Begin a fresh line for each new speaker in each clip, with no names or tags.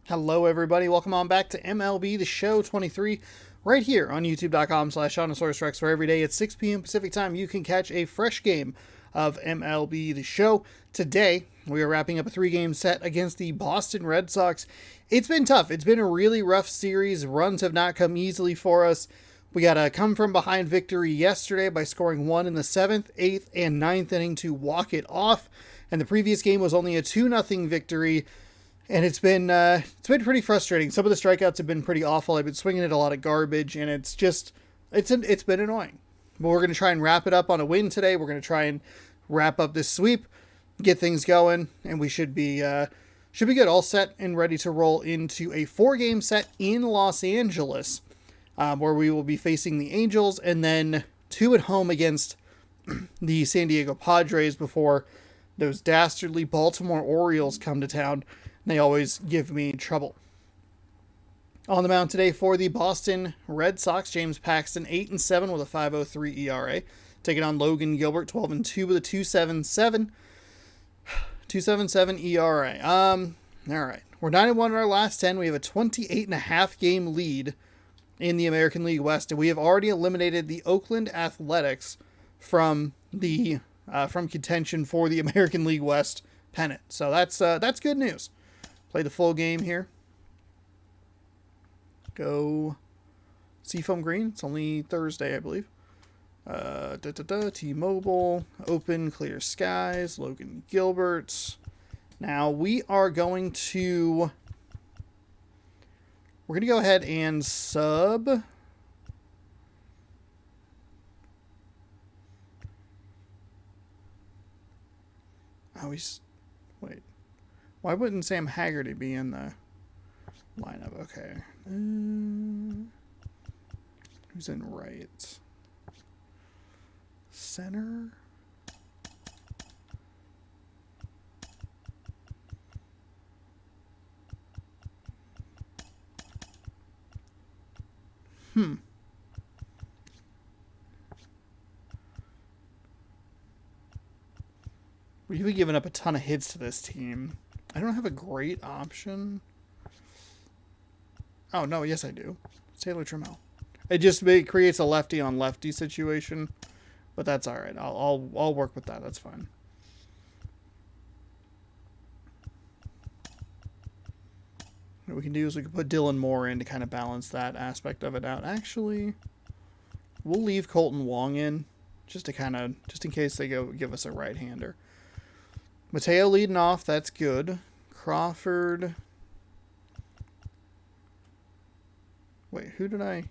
Hello, everybody. Welcome on back to MLB The Show 23, right here on youtube.com/Onosaurus where every day at 6 p.m. Pacific Time you can catch a fresh game of MLB The Show. Today, we are wrapping up a 3-game set against the Boston Red Sox. It's been tough. It's been a really rough series. Runs have not come easily for us. We got a come-from-behind victory yesterday by scoring 1 in the 7th, 8th, and 9th inning to walk it off. And the previous game was only a 2-0 victory. And it's been pretty frustrating. Some of the strikeouts have been pretty awful. I've been swinging at a lot of garbage, and it's been annoying. But we're going to try and wrap it up on a win today. We're going to try and wrap up this sweep, get things going, and we should be good, all set and ready to roll into a 4-game set in Los Angeles, where we will be facing the Angels, and then 2 at home against the San Diego Padres before those dastardly Baltimore Orioles come to town. They always give me trouble. On the mound today for the Boston Red Sox, James Paxton, 8-7 with a 5.03 ERA. Taking on Logan Gilbert, 12-2 with a 2.77 ERA. All right. We're 9-1 in our last 10. We have a 28.5 game lead in the American League West, and we have already eliminated the Oakland Athletics from contention for the American League West pennant. So that's good news. Play the full game here. Go Seafoam Green. It's only Thursday, I believe. T-Mobile. Open, clear skies. Logan Gilbert. Now we are going to... We're going to go ahead and sub... Wait. Why wouldn't Sam Haggerty be in the lineup? Okay. Who's in right? Center? We've given up a ton of hits to this team. I don't have a great option. Oh, no, yes I do. It's Taylor Trammell. It creates a lefty on lefty situation, but that's all right. I'll work with that. That's fine. What we can do is we can put Dylan Moore in to kind of balance that aspect of it out. Actually, we'll leave Colton Wong in just in case they go give us a right-hander. Mateo leading off, that's good. Crawford. Wait, who did I...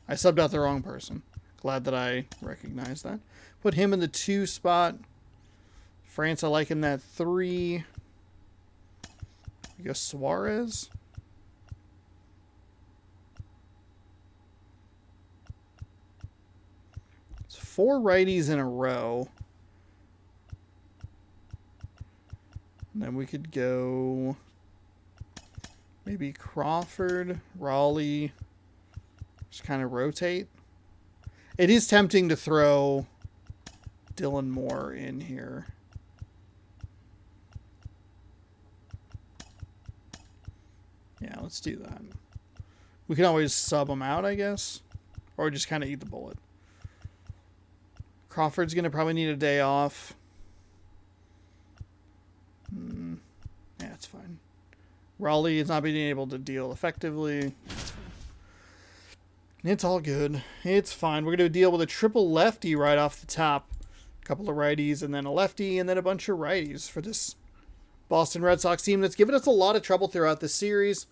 I subbed out the wrong person. Glad that I recognized that. Put him in the 2 spot. France, I like in that 3. We go Suarez. It's 4 righties in a row. And then we could go maybe Crawford, Raleigh, just kind of rotate. It is tempting to throw Dylan Moore in here. Yeah, let's do that. We can always sub him out, I guess, or just kind of eat the bullet. Crawford's going to probably need a day off. Yeah, it's fine. Raleigh is not being able to deal effectively. It's fine. It's all good. It's fine. We're going to deal with a triple lefty right off the top. A couple of righties and then a lefty and then a bunch of righties for this Boston Red Sox team that's given us a lot of trouble throughout the series.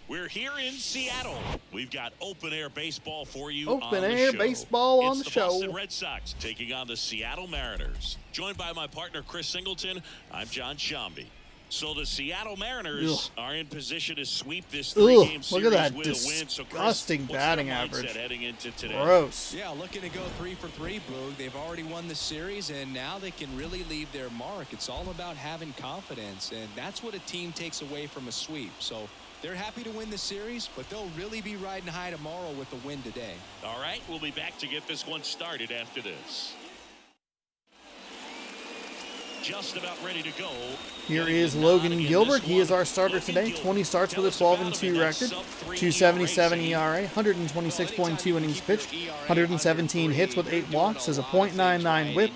We're here in Seattle. We've got open-air baseball for you
Open-air baseball on the show.
It's the Boston Red Sox taking on the Seattle Mariners. Joined by my partner, Chris Singleton, I'm John Shambi. So the Seattle Mariners are in position to sweep this 3-game series
look at that
with a win. So
disgusting batting average.
Heading into today?
Gross.
Yeah, looking to go 3 for 3, Boog. They've already won the series, and now they can really leave their mark. It's all about having confidence, and that's what a team takes away from a sweep. So They're happy to win the series, but they'll really be riding high tomorrow with the win today.
All right, we'll be back to get this one started after this. Just about ready to go.
Here is Logan Gilbert. He is our starter today. 20 starts with a 12-2 record, 2.77 ERA, 126.2 innings pitched, 117 hits with 8 walks, has a .99 WHIP,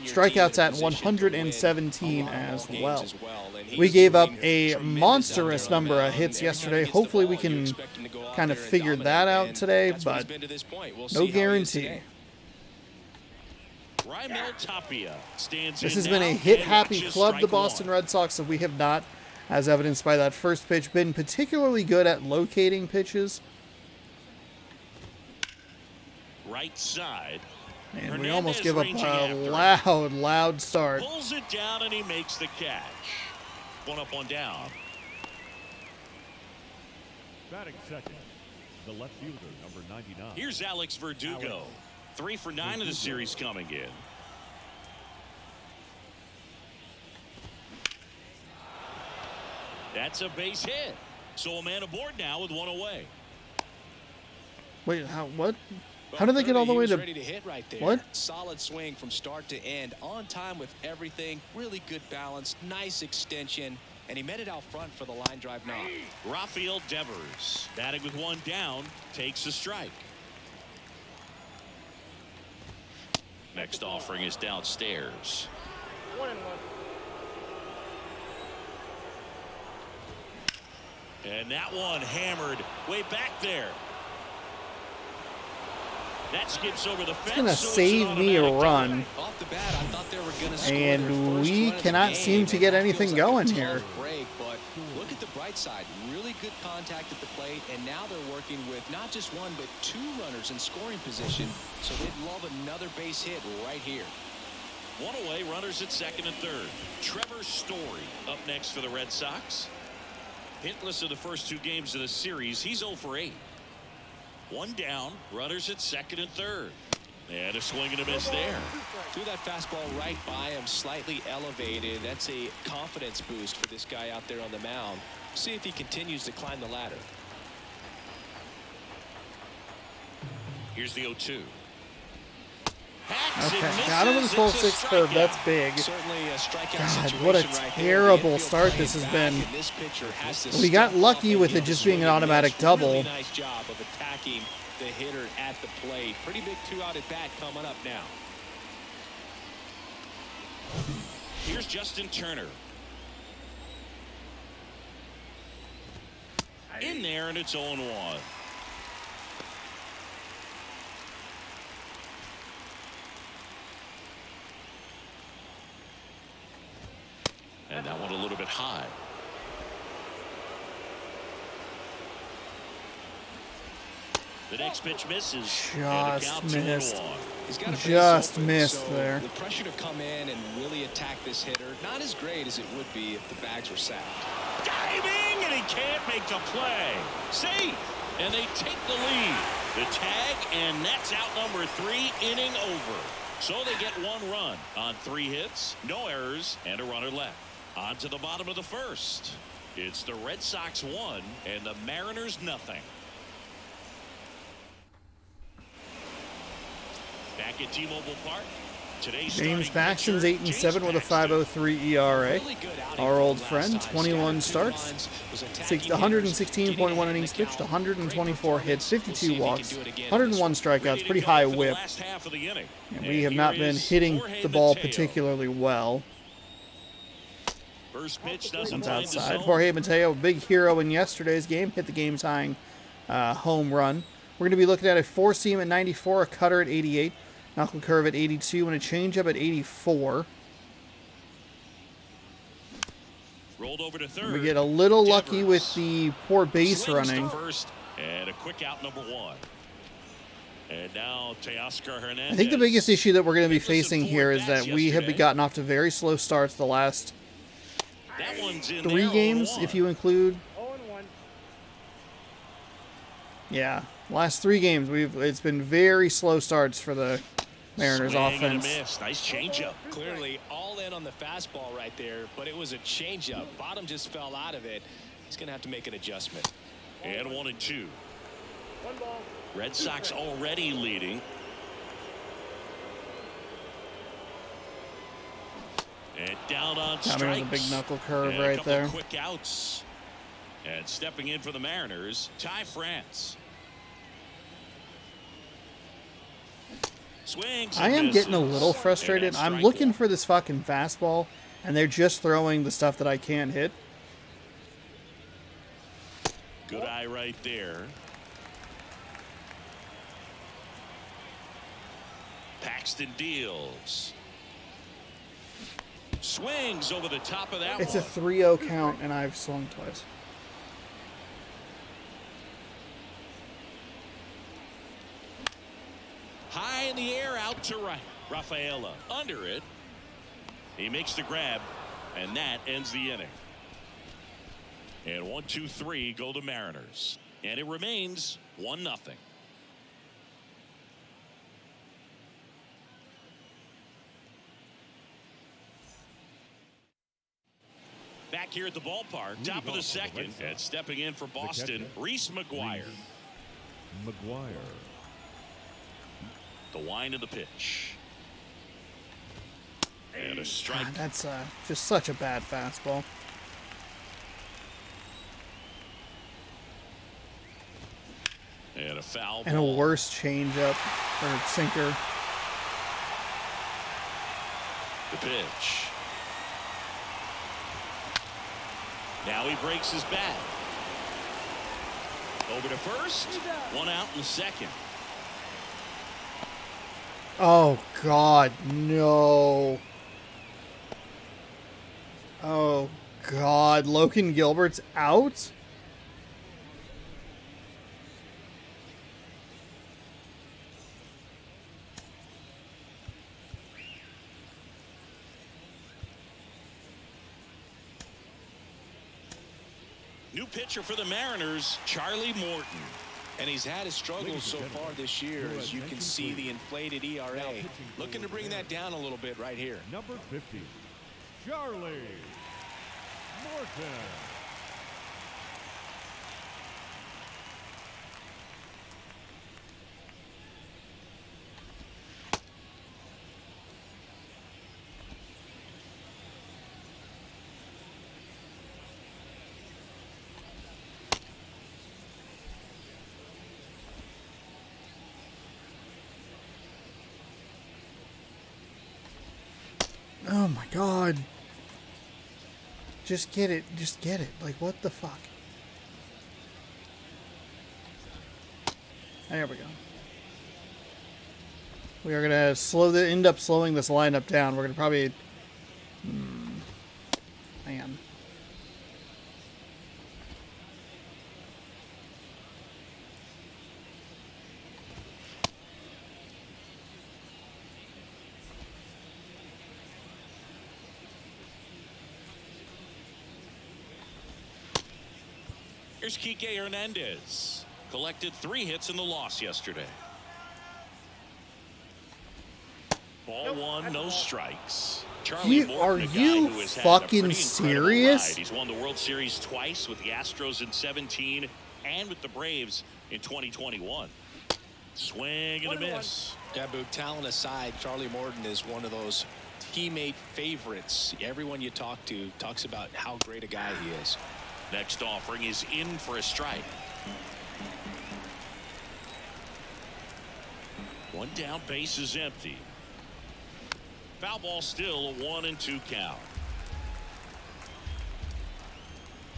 strikeouts at 117 as well. We gave up a monstrous number of hits yesterday. Hopefully we can kind of figure that out today, but no guarantee. This has been a hit-happy club, the Boston Red Sox, so we have not, as evidenced by that first pitch, been particularly good at locating pitches.
Right side.
And we almost give up a loud start.
Pulls it down and he makes the catch. One up, one down.
Batting second, the left fielder, number 99.
Here's Alex Verdugo. 3 for 9 of the series coming in. That's a base hit. So a man aboard now with 1 away.
Wait, what? How did they get all the way to...
Ready to hit right there.
What?
Solid swing from start to end. On time with everything. Really good balance. Nice extension. And he met it out front for the line drive knock.
Rafael Devers, batting with 1 down, takes a strike. Next offering is downstairs.
1-1.
And that one hammered way back there. That skips over the fence.
It's going to save me a run.
Off the bat, I thought they were going to score
And we cannot seem to get anything going here.
Break, but look at the bright side. Really good contact at the plate, and now they're working with not just 1 but 2 runners in scoring position. So they'd love another base hit right here.
1 away, runners at second and third. Trevor Story up next for the Red Sox. Hitless in the first 2 games of the series. He's 0 for 8. 1 down, runners at second and third. And a swing and a miss there.
Threw that fastball right by him, slightly elevated. That's a confidence boost for this guy out there on the mound. See if he continues to climb the ladder.
Here's the 0-2.
Okay, got him with a 12-6 curve. That's big. God, what a terrible start this has been. We got lucky with it just being an automatic double.
Really nice job of attacking the hitter at the plate. Pretty big 2-out at bat coming up now.
Here's Justin Turner. In there, and it's 0-1. And that one a little bit high. The next pitch misses.
Just missed.
Just
missed there.
The pressure to come in and really attack this hitter, not as great as it would be if the bags were sacked.
Diving, and he can't make the play. Safe, and they take the lead. The tag, and that's out number 3, inning over. So they get 1 run on 3 hits, no errors, and a runner left. On to the bottom of the first. It's the Red Sox 1 and the Mariners nothing. Back at T-Mobile Park. Today's
James Paxton's 8-7 with a 5.03 ERA. Our old friend, 21 starts, 116.1 innings pitched, 124 hits, 52 walks, 101 strikeouts, pretty high whip. And we have not been hitting the ball particularly well.
First pitch doesn't
Comes
find the
outside.
zone.
Jorge Mateo, a big hero in yesterday's game, hit the game-tying home run. We're going to be looking at a 4-seam at 94, a cutter at 88, knuckle curve at 82, and a changeup at 84.
Rolled over to third.
We get a little lucky with the poor base
Swings to
running.
first, and a quick out number 1. And now Teoscar Hernandez.
I think the biggest issue that we're going to be facing here is that we have gotten off to very slow starts the last
That one's in
3
there,
games,
0-1.
if you include.
0-1.
Yeah, last 3 games it's been very slow starts for the Mariners
Swing and a
offense.
miss. Nice changeup.
Clearly all in on the fastball right there, but it was a changeup. Bottom just fell out of it. He's going to have to make an adjustment.
And 1-2. Red Sox already leading. And down on strikes.
Counting with a big knuckle curve
and
right
a couple
there.
Of quick outs. And stepping in for the Mariners, Ty France. Swings.
I am
misses.
getting a little frustrated. I'm looking for this fucking fastball, and they're just throwing the stuff that I can't hit.
Good eye right there. Paxton deals. Swings over the top of that
It's
one.
a 3-0 count, and I've swung twice.
High in the air, out to right. Rafaela under it. He makes the grab, and that ends the inning. And 1, 2, 3 go the Mariners. And it remains 1-0. Back here at the ballpark, top of the second, and stepping in for Boston, Reese McGuire.
McGuire.
The wind of the pitch. And a strike.
God, that's just such a bad fastball.
And a foul
And a
ball.
worse changeup or sinker.
The pitch. Now he breaks his bat. Over to first. One out in the second.
Oh, God, no. Oh, God. Logan Gilbert's out?
New pitcher for the Mariners, Charlie Morton.
And he's had his struggles so far this year, as you can see the inflated ERA. Looking to bring that down a little bit right here.
Number 50, Charlie Morton.
Oh, my God. Just get it. Just get it. Like, what the fuck? There we go. We are going to end up slowing this lineup down. We're going to probably... Man.
Here's Kike Hernandez. Collected 3 hits in the loss yesterday. Ball 1, no strikes. Charlie Morton,
Are
a guy
you
who has had a
fucking
pretty incredible
serious?
ride. He's won the World Series twice with the Astros in 17 and with the Braves in 2021. Swing and a miss.
Yeah, Boog, talent aside, Charlie Morton is one of those teammate favorites. Everyone you talk to talks about how great a guy he is.
Next offering is in for a strike. One down, base is empty. Foul ball, still a 1-2 count.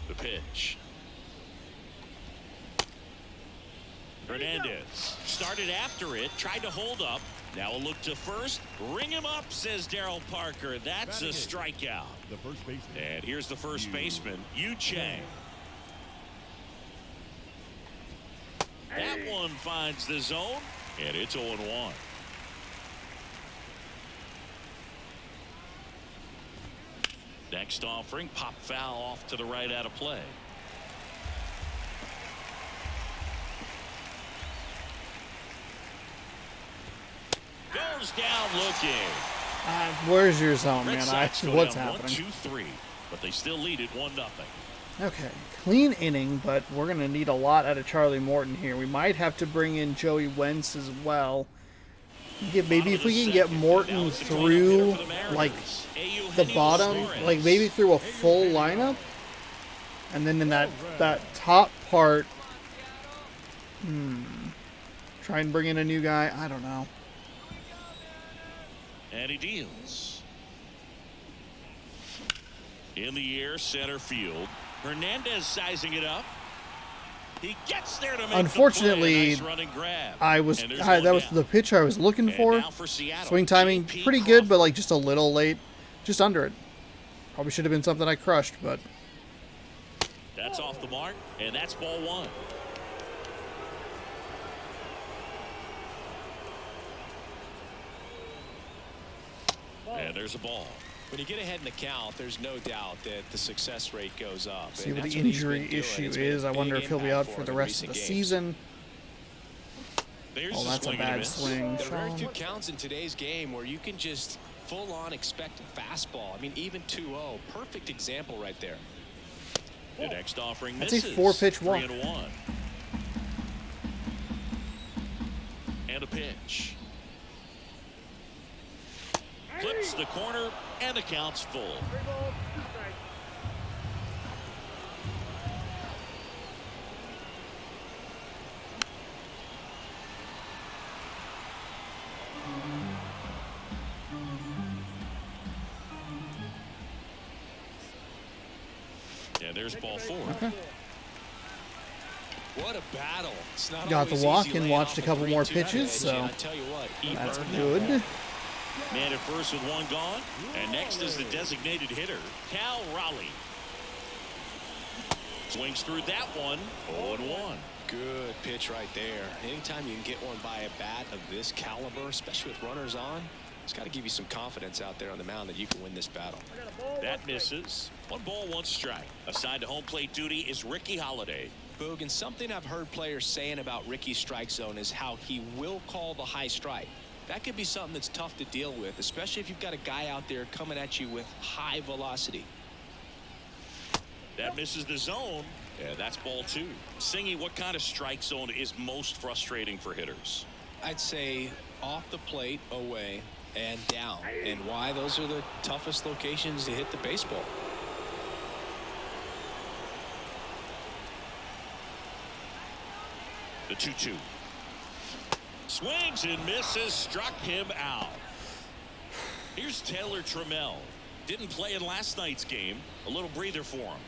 The pitch. Hernandez started after it, tried to hold up. Now a look to first. Ring him up, says Darryl Parker. That's a strikeout.
The first baseman.
And here's the first baseman, Yu Chang. That one finds the zone, and it's 0-1. Next offering, pop foul off to the right out of play. Goes down looking.
Where's your zone,
Red
man?
Sox go
What's
down
happening?
1-2-3, but they still lead it 1-0.
Okay, clean inning, but we're going to need a lot out of Charlie Morton here. We might have to bring in Joey Wentz as well. Maybe if we can get Morton through, like, the bottom, like maybe through a full lineup, and then in that top part, try and bring in a new guy. I don't know.
And he deals. In the air, center field. Hernandez sizing it up. He gets there to make
Unfortunately,
the play. Nice running grab.
That was the pitch I was looking for. Swing timing pretty good, but like just a little late, just under it. Probably should have been something I crushed, but
that's off the mark, and that's ball one. And there's a ball.
When you get ahead in the count, there's no doubt that the success rate goes up.
See what the injury issue is. I wonder if he'll be out for the rest of the season. Oh, that's a bad swing.
There are very few counts in today's game where you can just full-on expect a fastball. I mean, even 2-0. Perfect example right there.
The next offering
that's
misses.
A 4-pitch walk.
3-1. And a pitch. Clips the corner, and the count's full. And there's ball four.
Okay.
What a battle. It's not
got the walk and watched a couple more pitches, so that's good.
Man at first with one gone, and next is the designated hitter, Cal Raleigh. Swings through that one, 0-1.
Good pitch right there. Anytime you can get one by a bat of this caliber, especially with runners on, it's got to give you some confidence out there on the mound that you can win this battle.
That misses. 1 ball, 1 strike. Assigned to home plate duty is Ricky Holiday.
Boog, and something I've heard players saying about Ricky's strike zone is how he will call the high strike. That could be something that's tough to deal with, especially if you've got a guy out there coming at you with high velocity.
That misses the zone. Yeah, that's ball 2. Singy, what kind of strike zone is most frustrating for hitters?
I'd say off the plate, away, and down. And why? Those are the toughest locations to hit the baseball.
The 2-2. Swings and misses, struck him out. Here's Taylor Trammell. Didn't play in last night's game. A little breather for him.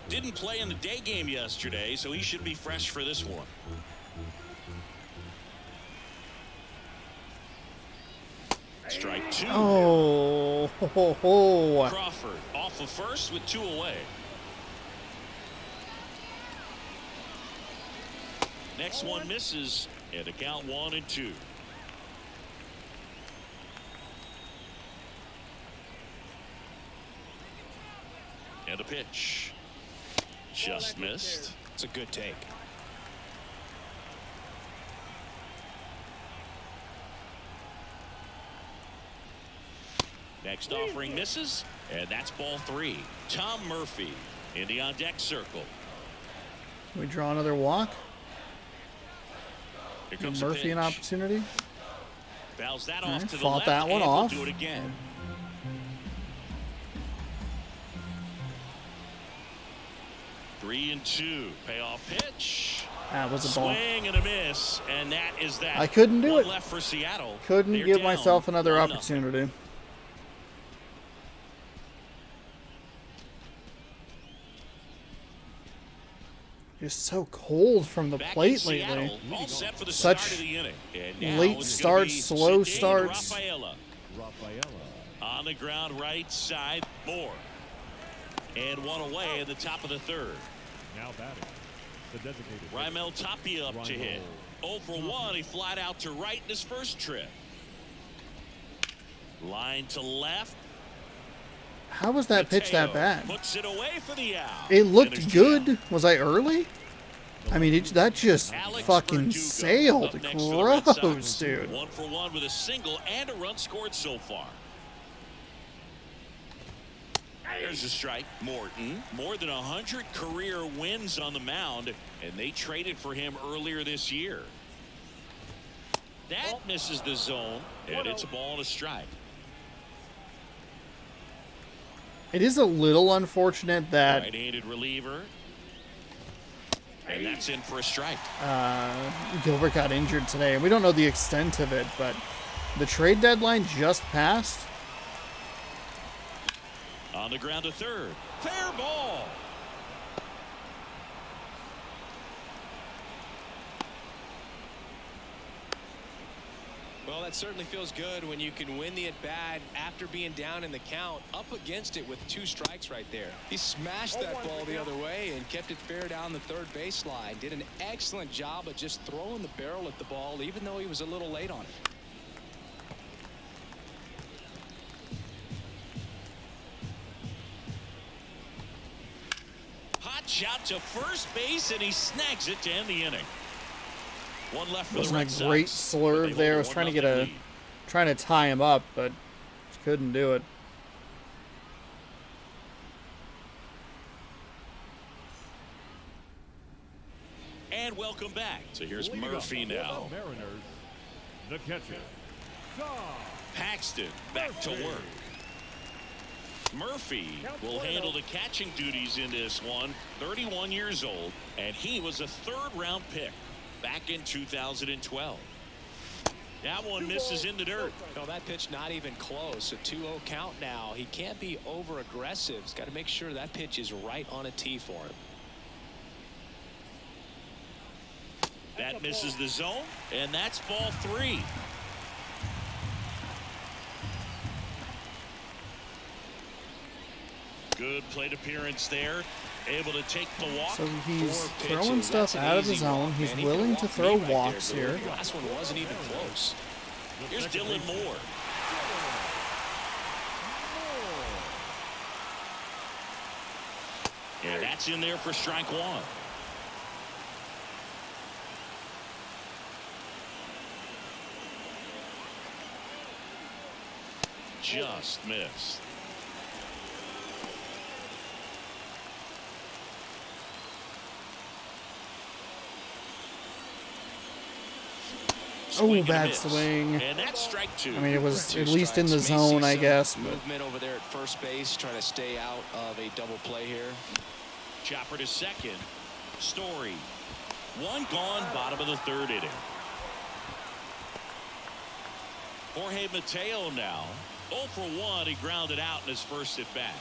Didn't play in the day game yesterday, so he should be fresh for this one. Strike 2.
Oh, ho, ho.
Crawford off of first with 2 away. Next one misses, and the count 1-2. And a pitch. Just missed.
It's a good take.
Next offering misses, and that's ball 3. Tom Murphy in the on-deck circle.
Can we draw another walk?
Here comes
Murphy an opportunity.
Fouls that off to the
fought
left,
that one
and
off.
we'll do it again. 3-2. Payoff pitch.
That was a ball.
Swing and a miss, and that is that.
I couldn't do
one
it.
Left for Seattle.
Couldn't
They're
give
down
myself another
1-0.
opportunity. Just so cold from the
Back
plate
in Seattle,
lately.
all set for the
Such
start of the inning. And now
late
it's
starts,
gonna be
slow
Cedric
starts.
Rafaela. On the ground right side, Moore. And one away in the top of the third.
Now batting, the designated
Raimel Tapia up to hit. 0 for 1. He flied out to right in his first trip. Line to left.
How was that pitch that
Mateo
bad?
puts it away for the out.
It looked
Finished
good.
out.
Was I early? I mean, that just
Alex
fucking
Verdugo
sailed.
up next for the Red Sox.
Gross, dude.
1 for 1 with a single and a run scored so far. There's a strike. Morton, more than 100 career wins on the mound, and they traded for him earlier this year. That misses the zone, and it's a ball and a strike.
It is a little unfortunate that
Right-handed reliever. And that's in for a strike.
Gilbert got injured today. We don't know the extent of it, but the trade deadline just passed.
On the ground to third. Fair ball.
Well, that certainly feels good when you can win the at-bat after being down in the count, up against it with 2 strikes right there. He smashed that ball the other way and kept it fair down the third baseline. Did an excellent job of just throwing the barrel at the ball, even though he was a little late on it.
Hot shot to first base, and he snags it to end the inning. One left for the
Wasn't
Red
a great
Sox.
slurve there. I was trying to get a, trying to tie him up, but just couldn't do it.
And welcome back. So here's
Leading
Murphy
up for
now.
the Mariners, the catcher, Tom.
Paxton back to work. Murphy will handle the catching duties in this one. 31 years old, and he was a 3rd-round pick back in 2012. That one misses in the dirt.
No, that pitch not even close. A 2-0 count now. He can't be over aggressive. He's got to make sure that pitch is right on a tee for him.
That misses the zone, and that's ball 3. Good plate appearance there. Able to take the walk.
So he's
4
throwing
pitches.
stuff
That's an
out of the
easy
zone.
walk,
He's
man. He
willing
could
to
walk
throw
me right
walks
there,
here.
but the last one wasn't even close.
Here's Dylan Moore. And that's in there for strike 1. Just missed.
Oh,
Swing and a
bad
miss.
swing.
And that's strike 2.
I mean, it was
2
at least in the
strikes. May see
zone, I
some
guess. But
movement over there at first base, trying to stay out of a double play here.
Chopper to second. Story. 1 gone, bottom of the 3rd inning. Jorge Mateo now. 0 for 1. He grounded out in his first at bat.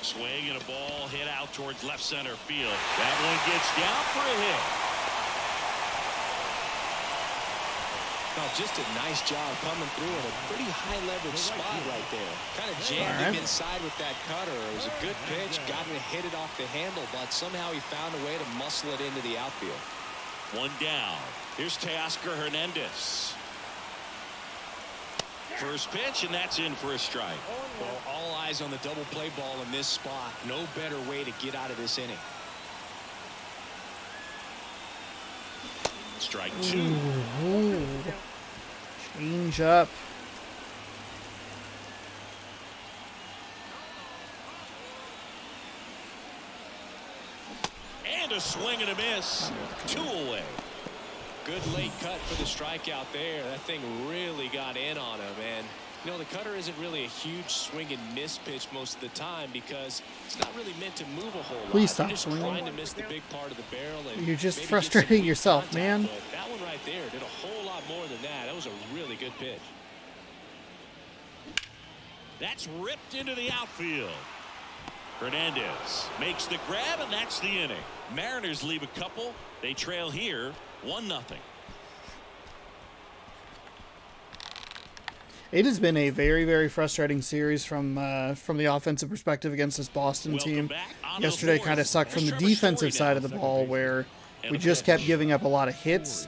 Swing and a ball hit out towards left center field. That one gets down for a hit.
Well, just a nice job coming through in a pretty high leverage spot right there. Kind of jammed him inside with that cutter. It was a good pitch. Got him to hit it off the handle, but somehow he found a way to muscle it into the outfield.
1 down. Here's Teoscar Hernandez. First pitch, and that's in for a strike.
Well, all eyes on the double play ball in this spot. No better way to get out of this inning.
Strike 2.
ooh, change up.
And a swing and a miss. 2 away.
Good late cut for the strikeout there. That thing really got in on him. And, you know, the cutter isn't really a huge swing and miss pitch most of the time because it's not really meant to move a whole lot.
Please stop
You're just
swinging.
trying to miss the big part of the barrel. And
You're just
maybe get some
frustrating
deep
yourself,
contact,
man.
but that one right there did a whole lot more than that. That was a really good pitch.
That's ripped into the outfield. Hernandez makes the grab, and that's the inning. Mariners leave a couple. They trail here 1-0.
It has been a very, very frustrating series from the offensive perspective against this Boston team. Yesterday kind of sucked from the defensive side of the ball where we just kept giving up a lot of hits.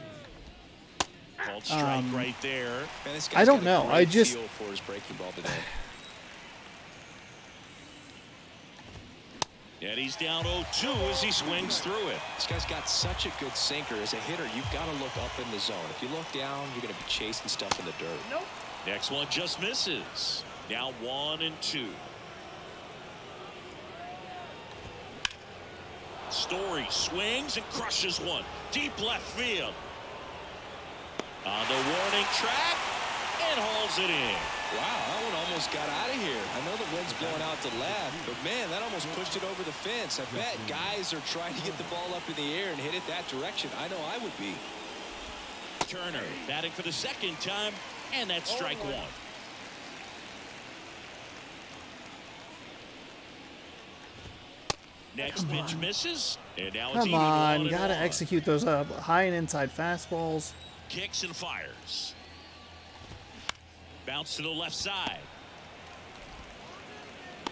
Called strike right there.
Man, this
I
guy's
don't
got a
know.
great
I just
feel for his breaking ball today.
And he's down 0-2 as he swings through it.
This guy's got such a good sinker. As a hitter, you've got to look up in the zone. If you look down, you're going to be chasing stuff in the dirt.
Nope. Next one just misses. Now 1-2. Story swings and crushes one. Deep left field. On the warning track and hauls it in.
Wow, that one almost got out of here. I know the wind's blowing out to left, but man, that almost pushed it over the fence. I bet guys are trying to get the ball up in the air and hit it that direction. I know I would be.
Turner batting for the second time, and that's strike one. Next pitch misses, and now it's
Come
even
on,
1-1.
gotta execute those high and inside fastballs.
Kicks and fires. Bounce to the left side.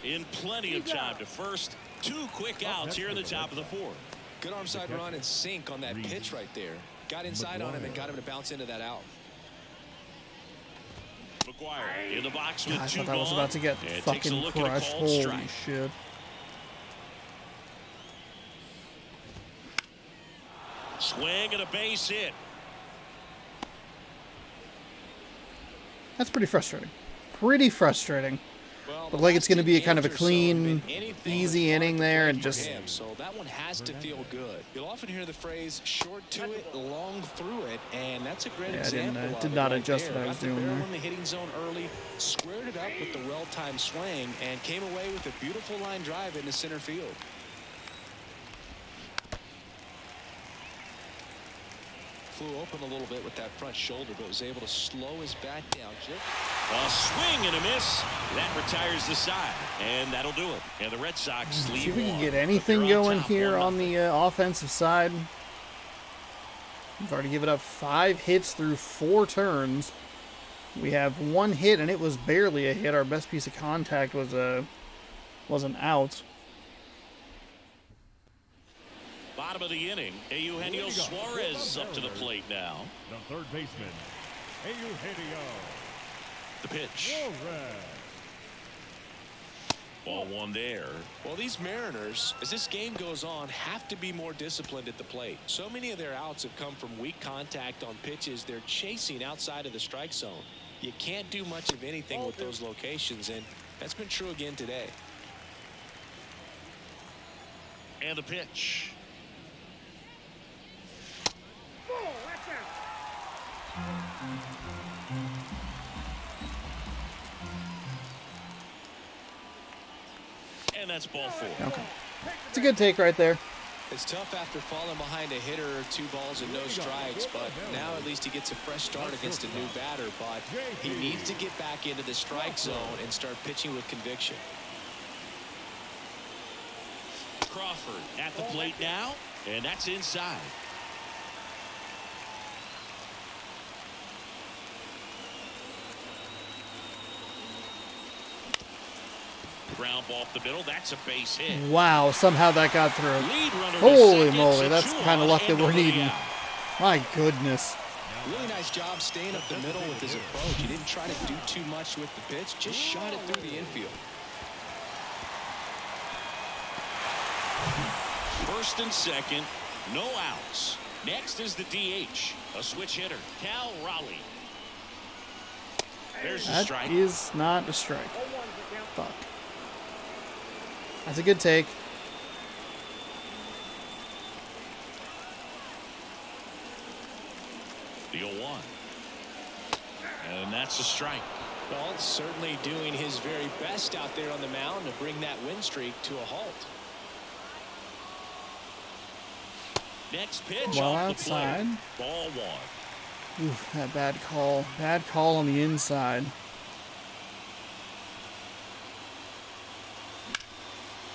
In plenty of time to first. 2 quick outs here in the top of the 4th.
Good arm side run and sink on that pitch right there. Got inside on him and got him to bounce into that out.
McGuire in the box with 2
I
gone.
thought that was about to get
And takes a
fucking
look at a
crushed.
called
Holy
strike.
shit.
Swing and a base hit.
That's pretty frustrating. Pretty frustrating.
Well,
But like it's going to be a kind of a
innings or so
clean,
have been anything
easy
but
inning
fun
there,
play
and
for
just
him. So that one has to feel good. You'll often hear the phrase "short to it, long through it," and that's a great example.
I
of
did
it
not
right
adjust
there.
what I was
Got the
doing
barrel
there.
in the hitting zone early, squared it up with the well-timed swing, and came away with a beautiful line drive into center field. Flew open a little bit with that front shoulder, but was able to slow his bat down.
A swing and a miss. That retires the side, and that'll do it. And the Red Sox lead
see if we can
one,
get
but
anything
they're on
going
top
here
1-0.
on the offensive side. We've already given up 5 hits through 4 turns. We have 1 hit, and it was barely a hit. Our best piece of contact was an out.
Bottom of the inning, Eugenio Suarez up to the plate now.
The third baseman, Eugenio
The pitch.
Suarez.
Ball 1 there.
Well, these Mariners, as this game goes on, have to be more disciplined at the plate. So many of their outs have come from weak contact on pitches they're chasing outside of the strike zone. You can't do much of anything with those locations, and that's been true again today.
And the pitch. And that's ball 4.
Okay. It's a good take right there.
It's tough after falling behind a hitter, 2 balls and no strikes, but now at least he gets a fresh start against a new batter. But he needs to get back into the strike zone and start pitching with conviction.
Crawford at the plate now, and that's inside. Ground ball up the middle. That's a base hit.
Wow, somehow that got through.
Lead runner to
Holy
second,
moly,
so
that's
2
the kind of
on
luck that
and
we're
nobody
needing.
out.
My goodness.
Really nice job staying up the middle with his approach. He didn't try to do too much with the pitch, just shot it through the infield.
First and second, no outs. Next is the DH, a switch hitter, Cal Raleigh. There's the
That
strike.
is not a strike. Fuck. That's a good take.
The 0-1. And that's a strike.
Well, certainly doing his very best out there on the mound to bring that win streak to a halt.
Next pitch
Well
off
outside.
the plate. Ball 1.
Oof, that bad call. Bad call on the inside.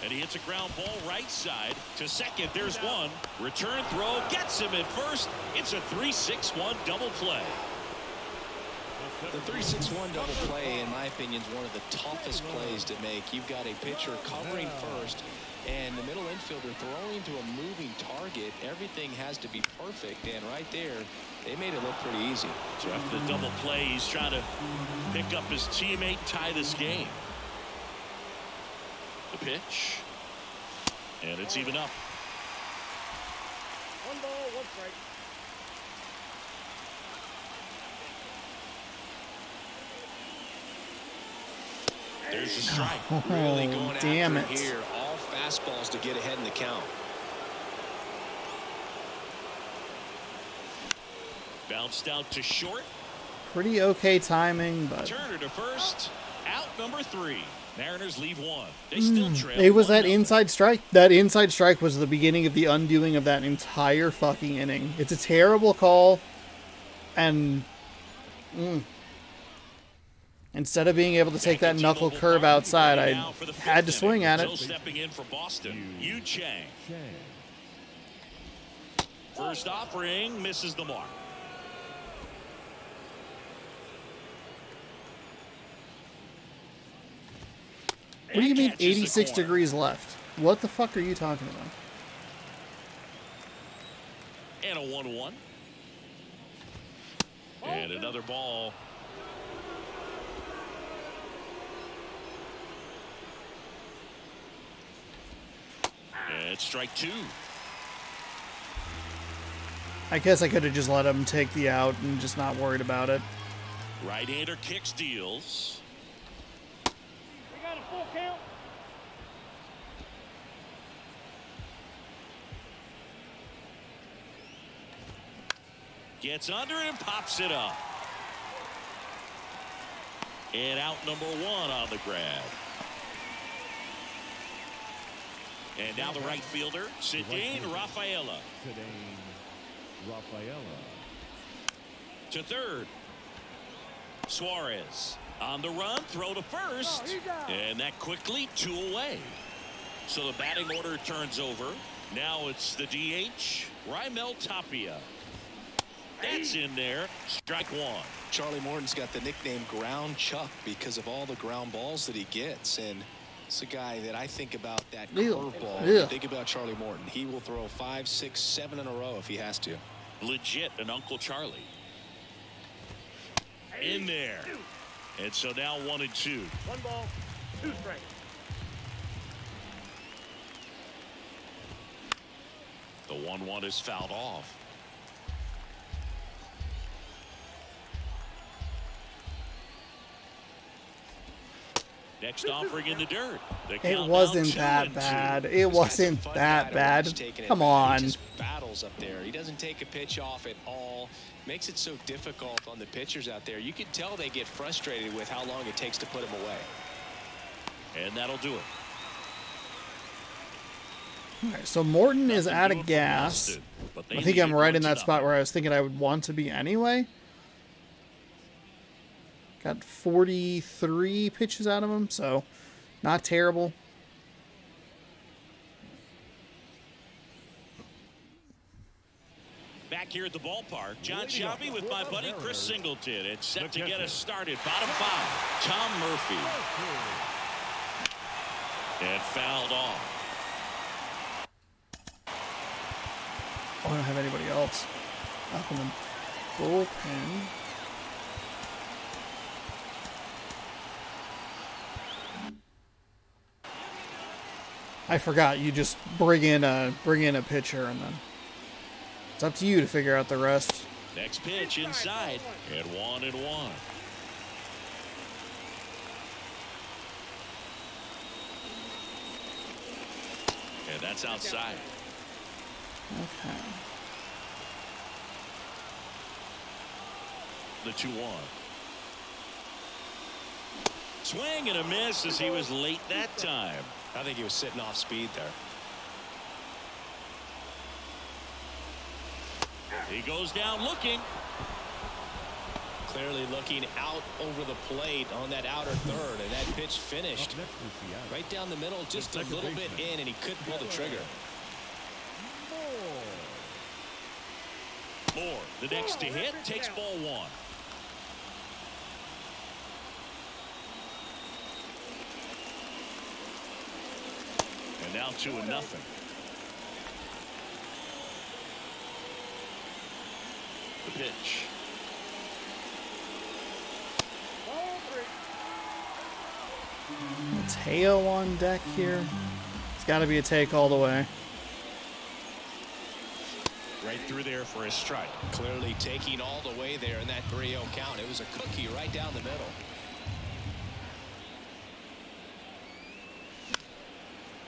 And he hits a ground ball right side to second. There's one. Return throw gets him at first. It's a 3-6-1 double play.
The 3-6-1 double play, in my opinion, is one of the toughest plays to make. You've got a pitcher covering first, and the middle infielder throwing to a moving target. Everything has to be perfect, and right there, they made it look pretty easy.
So after the double play, he's trying to pick up his teammate, tie this game. The pitch. And it's even up.
1 ball, 1 strike.
There's a strike.
Really going
damn
after
it.
it here. All fastballs to get ahead in the count.
Bounced out to short.
Pretty okay timing, but
Turner to first. Out number 3. Mariners leave 1. They still trail.
it was that
1-0.
inside strike. That inside strike was the beginning of the undoing of that entire fucking inning. It's a terrible call, and instead of being able to take that knuckle curve outside, I had to swing at it.
So stepping in for Boston, Yu Chang. First offering misses the mark.
What do you mean
And catches the
86
corner.
degrees left? What the fuck are you talking about?
And a 1-1. And another ball. And it's strike 2.
I guess I could have just let him take the out and just not worried about it.
Right-hander kicks, deals.
We got a full count.
Gets under it and pops it up. And out number 1 on the grab. And now the right fielder, Cedane Rafaela.
Cedane Rafaela.
To third. Suarez on the run, throw to first.
Oh, he's out.
And that quickly 2 away. So the batting order turns over. Now it's the DH, Raimel Tapia. That's in there. Strike 1.
Charlie Morton's got the nickname Ground Chuck because of all the ground balls that he gets. And it's a guy that I think about that
Ew.
curveball.
Ew.
Think about Charlie Morton. He will throw 5, 6, 7 in a row if he has to.
Legit an Uncle Charlie. In there. And so now 1-2.
1 ball, 2 strikes.
The 1-1 is fouled off. Next offering in the dirt. The
It
count
wasn't
now
that
2-2.
bad. It
This guy's a
wasn't
fun
that
guy to
bad.
watch taking it
Come
back.
on.
He just battles up there. He doesn't take a pitch off at all. Makes it so difficult on the pitchers out there. You can tell they get frustrated with how long it takes to put him away.
And that'll do it.
All right, so Morton is
Nothing
out
doing
of
for
gas.
Boston, but they
I think
lead
I'm
it
right in
1-0.
that spot where I was thinking I would want to be anyway. Got 43 pitches out of him, so not terrible.
Back here at the ballpark, John Shelby with my buddy Chris Singleton. It's set to get us started. Bottom 5, Tom Murphy. And fouled off.
Oh, I don't have anybody else up in the bullpen. I forgot you just bring in a pitcher and then it's up to you to figure out the rest.
Next pitch inside. And 1-1. And that's outside.
Okay.
The 2-1. Swing and a miss as he was late that time.
I think he was sitting off speed there.
He goes down looking.
Clearly looking out over the plate on that outer third, and that pitch finished
Up next is Seattle.
right down the middle, just a little bit in, and he couldn't pull the trigger.
Moore, the next to hit, takes ball 1. And now 2-0. The pitch.
Ball 3.
Mateo on deck here. It's got to be a take all the way.
Right through there for a strike.
Clearly taking all the way there in that 3-0 count. It was a cookie right down the middle.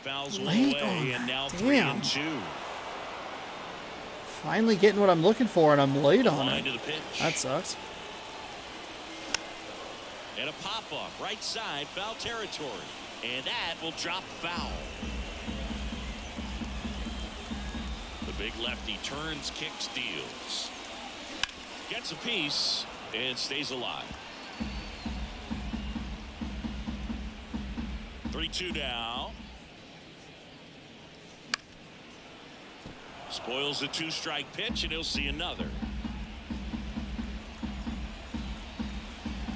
Fouls one
Late
away,
on
and now
that.
3-2.
Finally getting what I'm looking for, and I'm late on
Line
it.
to the pitch.
That sucks.
And a pop-up, right side, foul territory. And that will drop foul. The big lefty turns, kicks, deals. Gets a piece, and stays alive. 3-2 now. Spoils the 2-strike pitch, and he'll see another.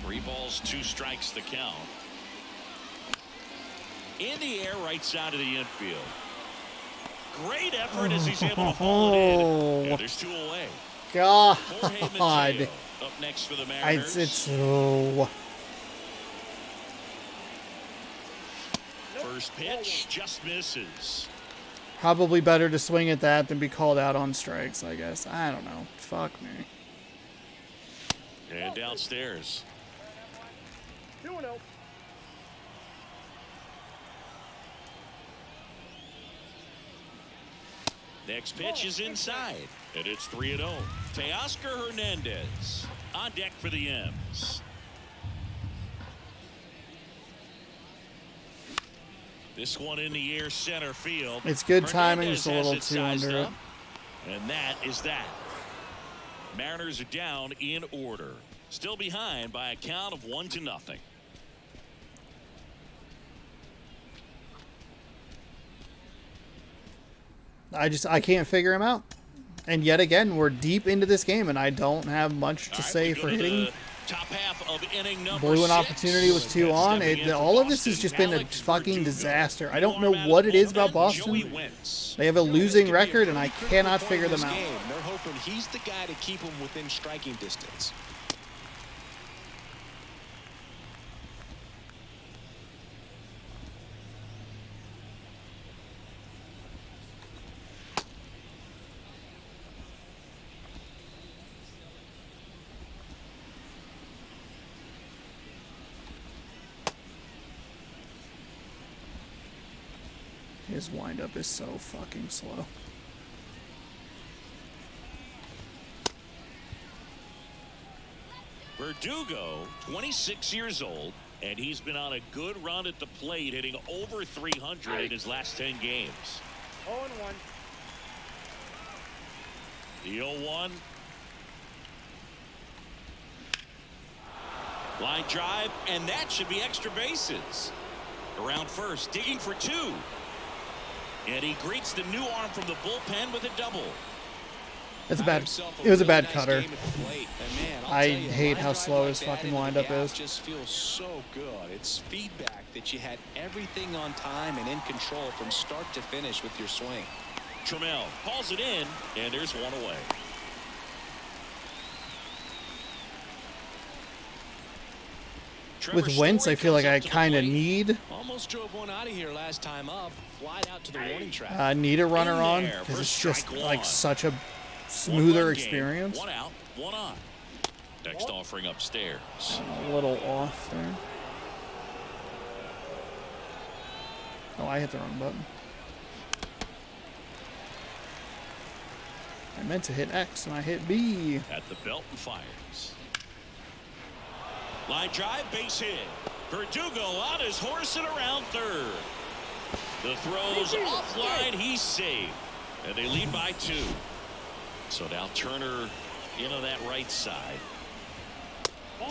3 balls, 2 strikes the count. In the air, right side of the infield. Great effort as he's able to haul it in. And there's 2 away.
God.
Jorge Mateo up next for the Mariners.
It's oh.
First pitch just misses.
Probably better to swing at that than be called out on strikes, I guess. I don't know. Fuck me.
And downstairs.
2-0.
Next pitch is inside, and it's 3-0. Teoscar Hernandez on deck for the M's. This one in the air, center field.
It's good timing,
Hernandez
just a
has
little
it
too
sized
under it.
up, and that is that. Mariners are down in order, still behind by a count of 1-0.
I can't figure him out. And yet again, we're deep into this game, and I don't have much to say for hitting.
Top half of inning number
Blew an
6.
opportunity with 2 on. All of this has just been a fucking disaster. I don't know what it is about Boston. They have a losing record, and I cannot figure them out.
They're hoping he's the guy to keep them within striking distance.
His windup is so fucking slow.
Verdugo, 26 years old, and he's been on a good run at the plate, hitting over 300 in his last 10 games.
0-1.
The 0-1. Line drive, and that should be extra bases. Around first, digging for 2. And he greets the new arm from the bullpen with a double.
It's a bad. It was a bad cutter. I hate how slow his fucking windup is.
Just feels so good. It's feedback that you had everything on time and in control from start to finish with your swing.
Trammell hauls it in, and there's 1 away.
With Wentz, I feel like I kind of need
Almost drove one out of here last time up. Flied out to the warning track.
need a runner on because it's just like such a smoother experience.
1 out, 1 on. Next offering upstairs.
A little off there. Oh, I hit the wrong button. I meant to hit X and I hit B.
At the belt and fires. Line drive, base hit. Verdugo on his horse and around third. The throw's offline, he's safe. And they lead by 2. So now Turner in on that right side.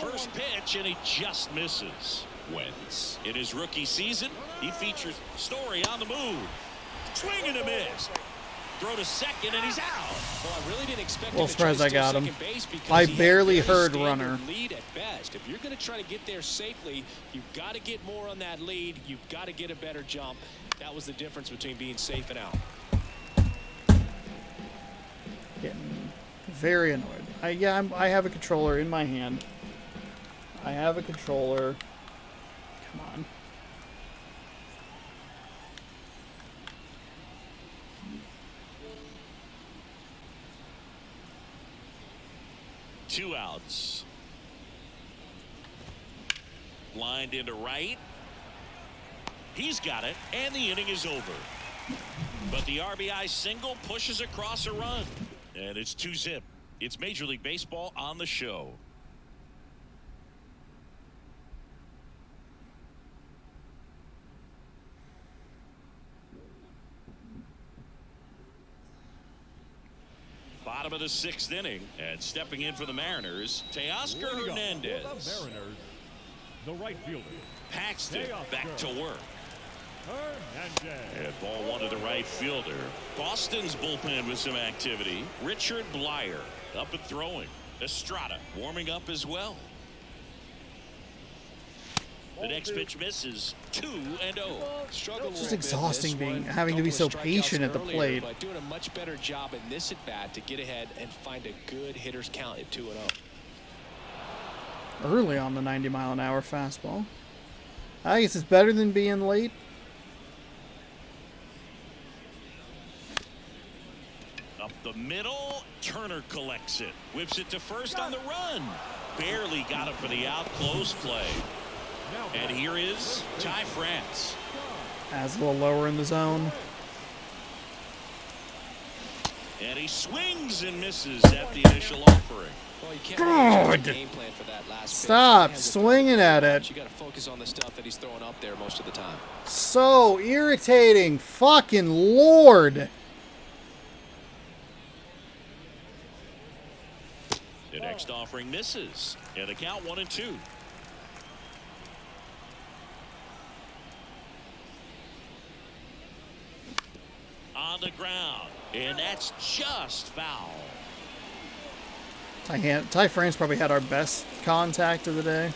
First pitch, and he just misses. Wentz. In his rookie season, he features Story on the move. Swing and a miss. Throw to second, and he's out.
Well, I really didn't expect
Well,
him to
surprised
try
I
to
got
steal
him.
second base because
I
he had
barely
a very
heard
standard
runner.
lead at best. If you're going to try to get there safely, you've got to get more on that lead. You've got to get a better jump. That was the difference between being safe and out.
Getting very annoyed. I have a controller in my hand. I have a controller. Come on.
2 outs. Lined into right. He's got it, and the inning is over. But the RBI single pushes across a run. And it's 2-zip. It's Major League Baseball on the show. Bottom of the 6th inning, and stepping in for the Mariners, Teoscar Hernandez.
The Mariners, the right fielder.
Paxton back to work.
Hernandez.
And ball 1 to the right fielder. Boston's bullpen with some activity. Richard Blyer up and throwing. Estrada warming up as well. The next pitch misses. 2-0.
Struggled
It's
a
just
little bit
exhausting
this one.
having to be so
Couple of
patient
strikeouts
at the
earlier,
plate.
But doing a much better job in this at bat to get ahead and find a good hitter's count at 2-0.
Early on the 90-mile-an-hour fastball. I guess it's better than being late.
Up the middle. Turner collects it. Whips it to first on the run. Barely got him for the out. Close play. And here is Ty France.
As a little lower in the zone.
And he swings and misses at the initial offering.
Well, you can't really
God.
change the game plan for that last pitch.
Stop
He has a
swinging at it.
You got to focus on the stuff that he's throwing up there most of the time.
So irritating. Fucking Lord.
The next offering misses. And the count 1-2. On the ground. And that's just foul.
Ty France probably had our best contact of the day.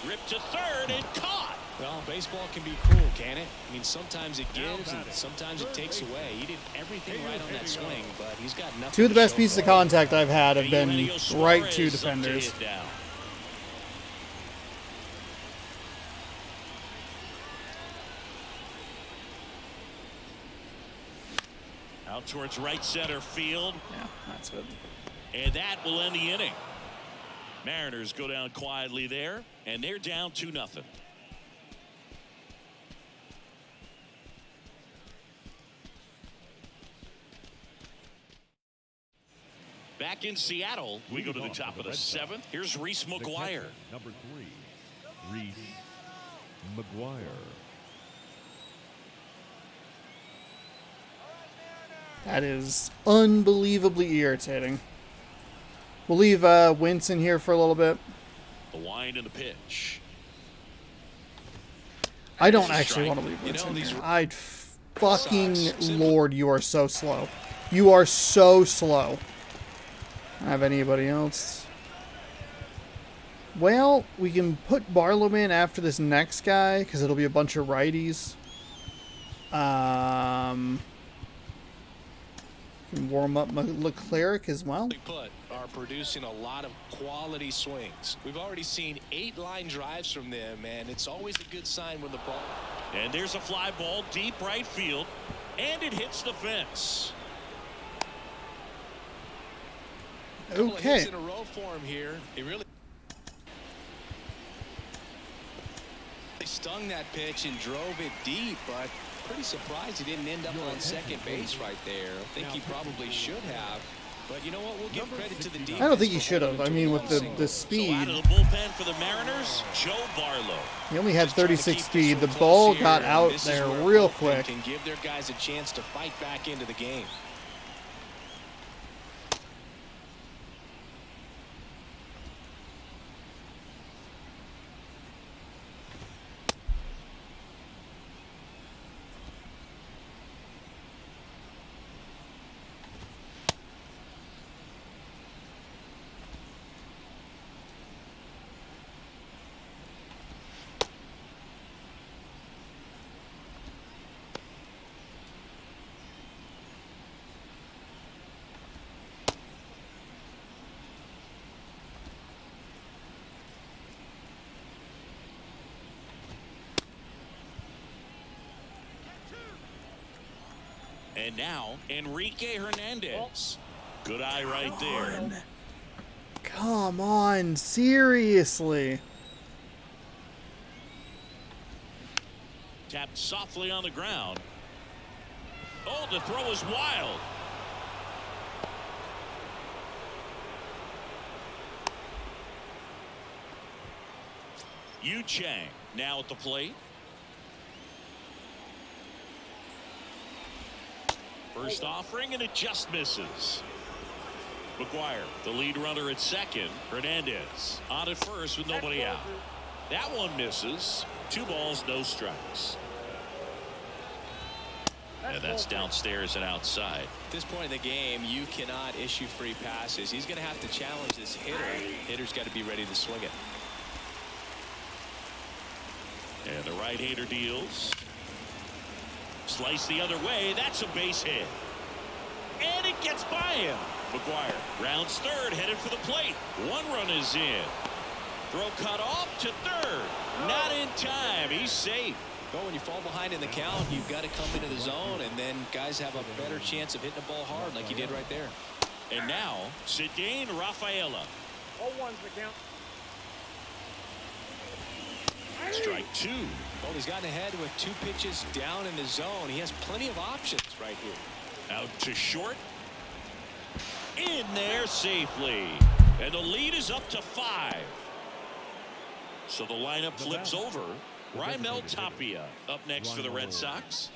Ripped to third and caught.
Well, baseball can be cruel, can it? I mean, sometimes it gives and sometimes it takes away. He did everything right on that swing, but he's got nothing.
Two of the
to
best
show
pieces
for
of
it.
contact I've had have been
Eugenio
right
Suarez
to
up to
defenders.
hit down. Out towards right center field.
Yeah, that's it.
And that will end the inning. Mariners go down quietly there, and they're down 2-0. Back in Seattle, we go to the top of the 7th. Here's Reese
The
McGuire.
catcher, number 3, Reese McGuire.
That is unbelievably irritating. We'll leave Winston here for a little bit.
The wind and the pitch.
I don't
There's a
actually
strike.
want to leave
You know,
Winston
these
here. I'd fucking
sucks.
Lord, you are so slow. You are so slow. I don't have anybody else. Well, we can put Barlow in after this next guy because it'll be a bunch of righties. Can warm up Leclerc as well.
Put are producing a lot of quality swings. We've already seen 8 line drives from them, and it's always a good sign when the ball.
And there's a fly ball deep right field, and it hits the fence.
Couple of
Okay.
hits in a row for him here. He really stung that pitch and drove it deep, but pretty surprised he didn't end up on second base right there. I think he probably should have. But you know what? We'll give credit to the defense.
I don't think he
for
should have.
holding
I
him to
mean,
one
with the
single.
So
speed,
out of the bullpen for the Mariners, Joe Barlow.
he only had
Just trying to
36
keep
speed.
this
The
one
ball
close here,
got
and
out
this is
there
where
real
bullpen
quick.
can give their guys a chance to fight back into the game. And now, Enrique Hernandez.
Good eye right there.
Come on, seriously.
Tapped softly on the ground. Oh, the throw is wild. Yu Chang now at the plate. First offering, and it just misses. McGuire, the lead runner at second. Hernandez on at first with nobody out. That one misses. 2 balls, no strikes. And that's downstairs and outside.
At this point in the game, you cannot issue free passes. He's going to have to challenge this hitter. Hitter's got to be ready to swing it.
And the right-hander deals. Slice the other way. That's a base hit. And it gets by him. McGuire rounds third, headed for the plate. 1 run is in. Throw cut off to third. Not in time. He's safe.
Well, when you fall behind in the count, you've got to come into the zone, and then guys have a better chance of hitting the ball hard like he did right there.
And now, Cedane Rafaela.
0-1's the count.
Strike 2.
Well, he's gotten ahead with 2 pitches down in the zone. He has plenty of options right here.
Out to short. In there safely. And the lead is up to 5. So the lineup flips over. Raimel Tapia up next for the Red Sox.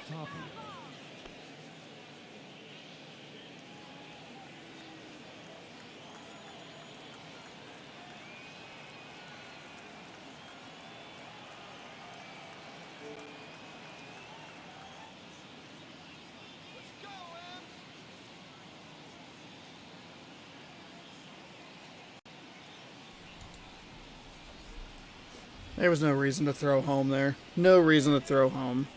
There was no reason to throw home there. No reason to throw home.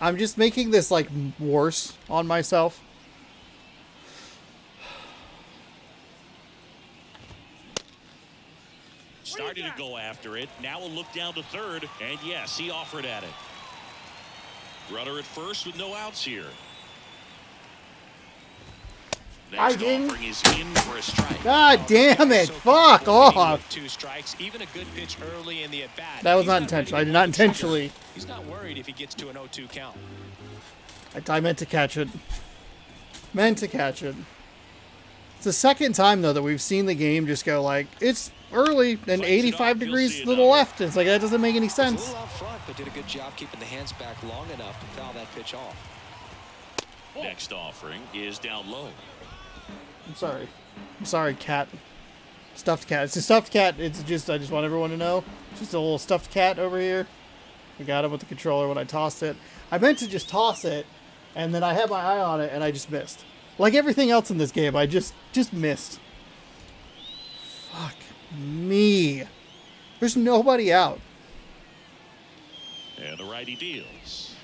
I'm just making this, like, worse on myself.
Started to go after it. Now a look down to third. And yes, he offered at it. Runner at first with no outs here. Next offering is in for a strike.
God damn it. Fuck off.
2 strikes, even a good pitch early in the at-bat.
That was not intentional. I did not intentionally.
He's not worried if he gets to an 0-2 count.
I meant to catch it. Meant to catch it. It's the second time, though, that we've seen the game just go like, it's early and 85 degrees to the left. It's like, that doesn't make any
A
sense.
little out front, but did a good job keeping the hands back long enough to foul that pitch off.
Next offering is down low.
I'm sorry. I'm sorry, cat. Stuffed cat. It's a stuffed cat. It's just, I just want everyone to know. Just a little stuffed cat over here. I got him with the controller when I tossed it. I meant to just toss it, and then I had my eye on it, and I just missed. Like everything else in this game, I just missed. Fuck me. There's nobody out.
And the righty deals.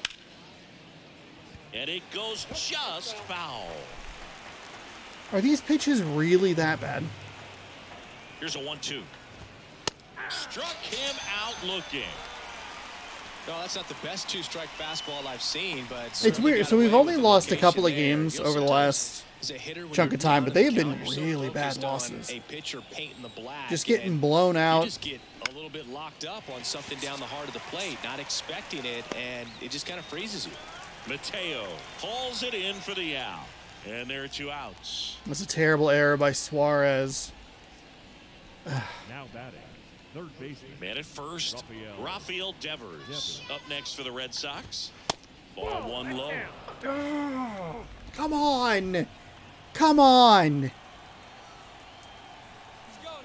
And it goes just foul.
Are these pitches really that bad?
Here's a 1-2. Struck him out looking.
No, that's not the best 2-strike fastball I've seen, but
It's weird. So we've only lost a couple of games over the last chunk of time, but they've been really bad losses. Just getting blown out.
You just get a little bit locked up on something down the heart of the plate, not expecting it, and it just kind of freezes you.
Mateo hauls it in for the out. And there are 2 outs.
That's a terrible error by Suarez.
Now batting, third baseman.
Man at first, Rafael Devers up next for the Red Sox. Ball 1 low.
Come on. Come on.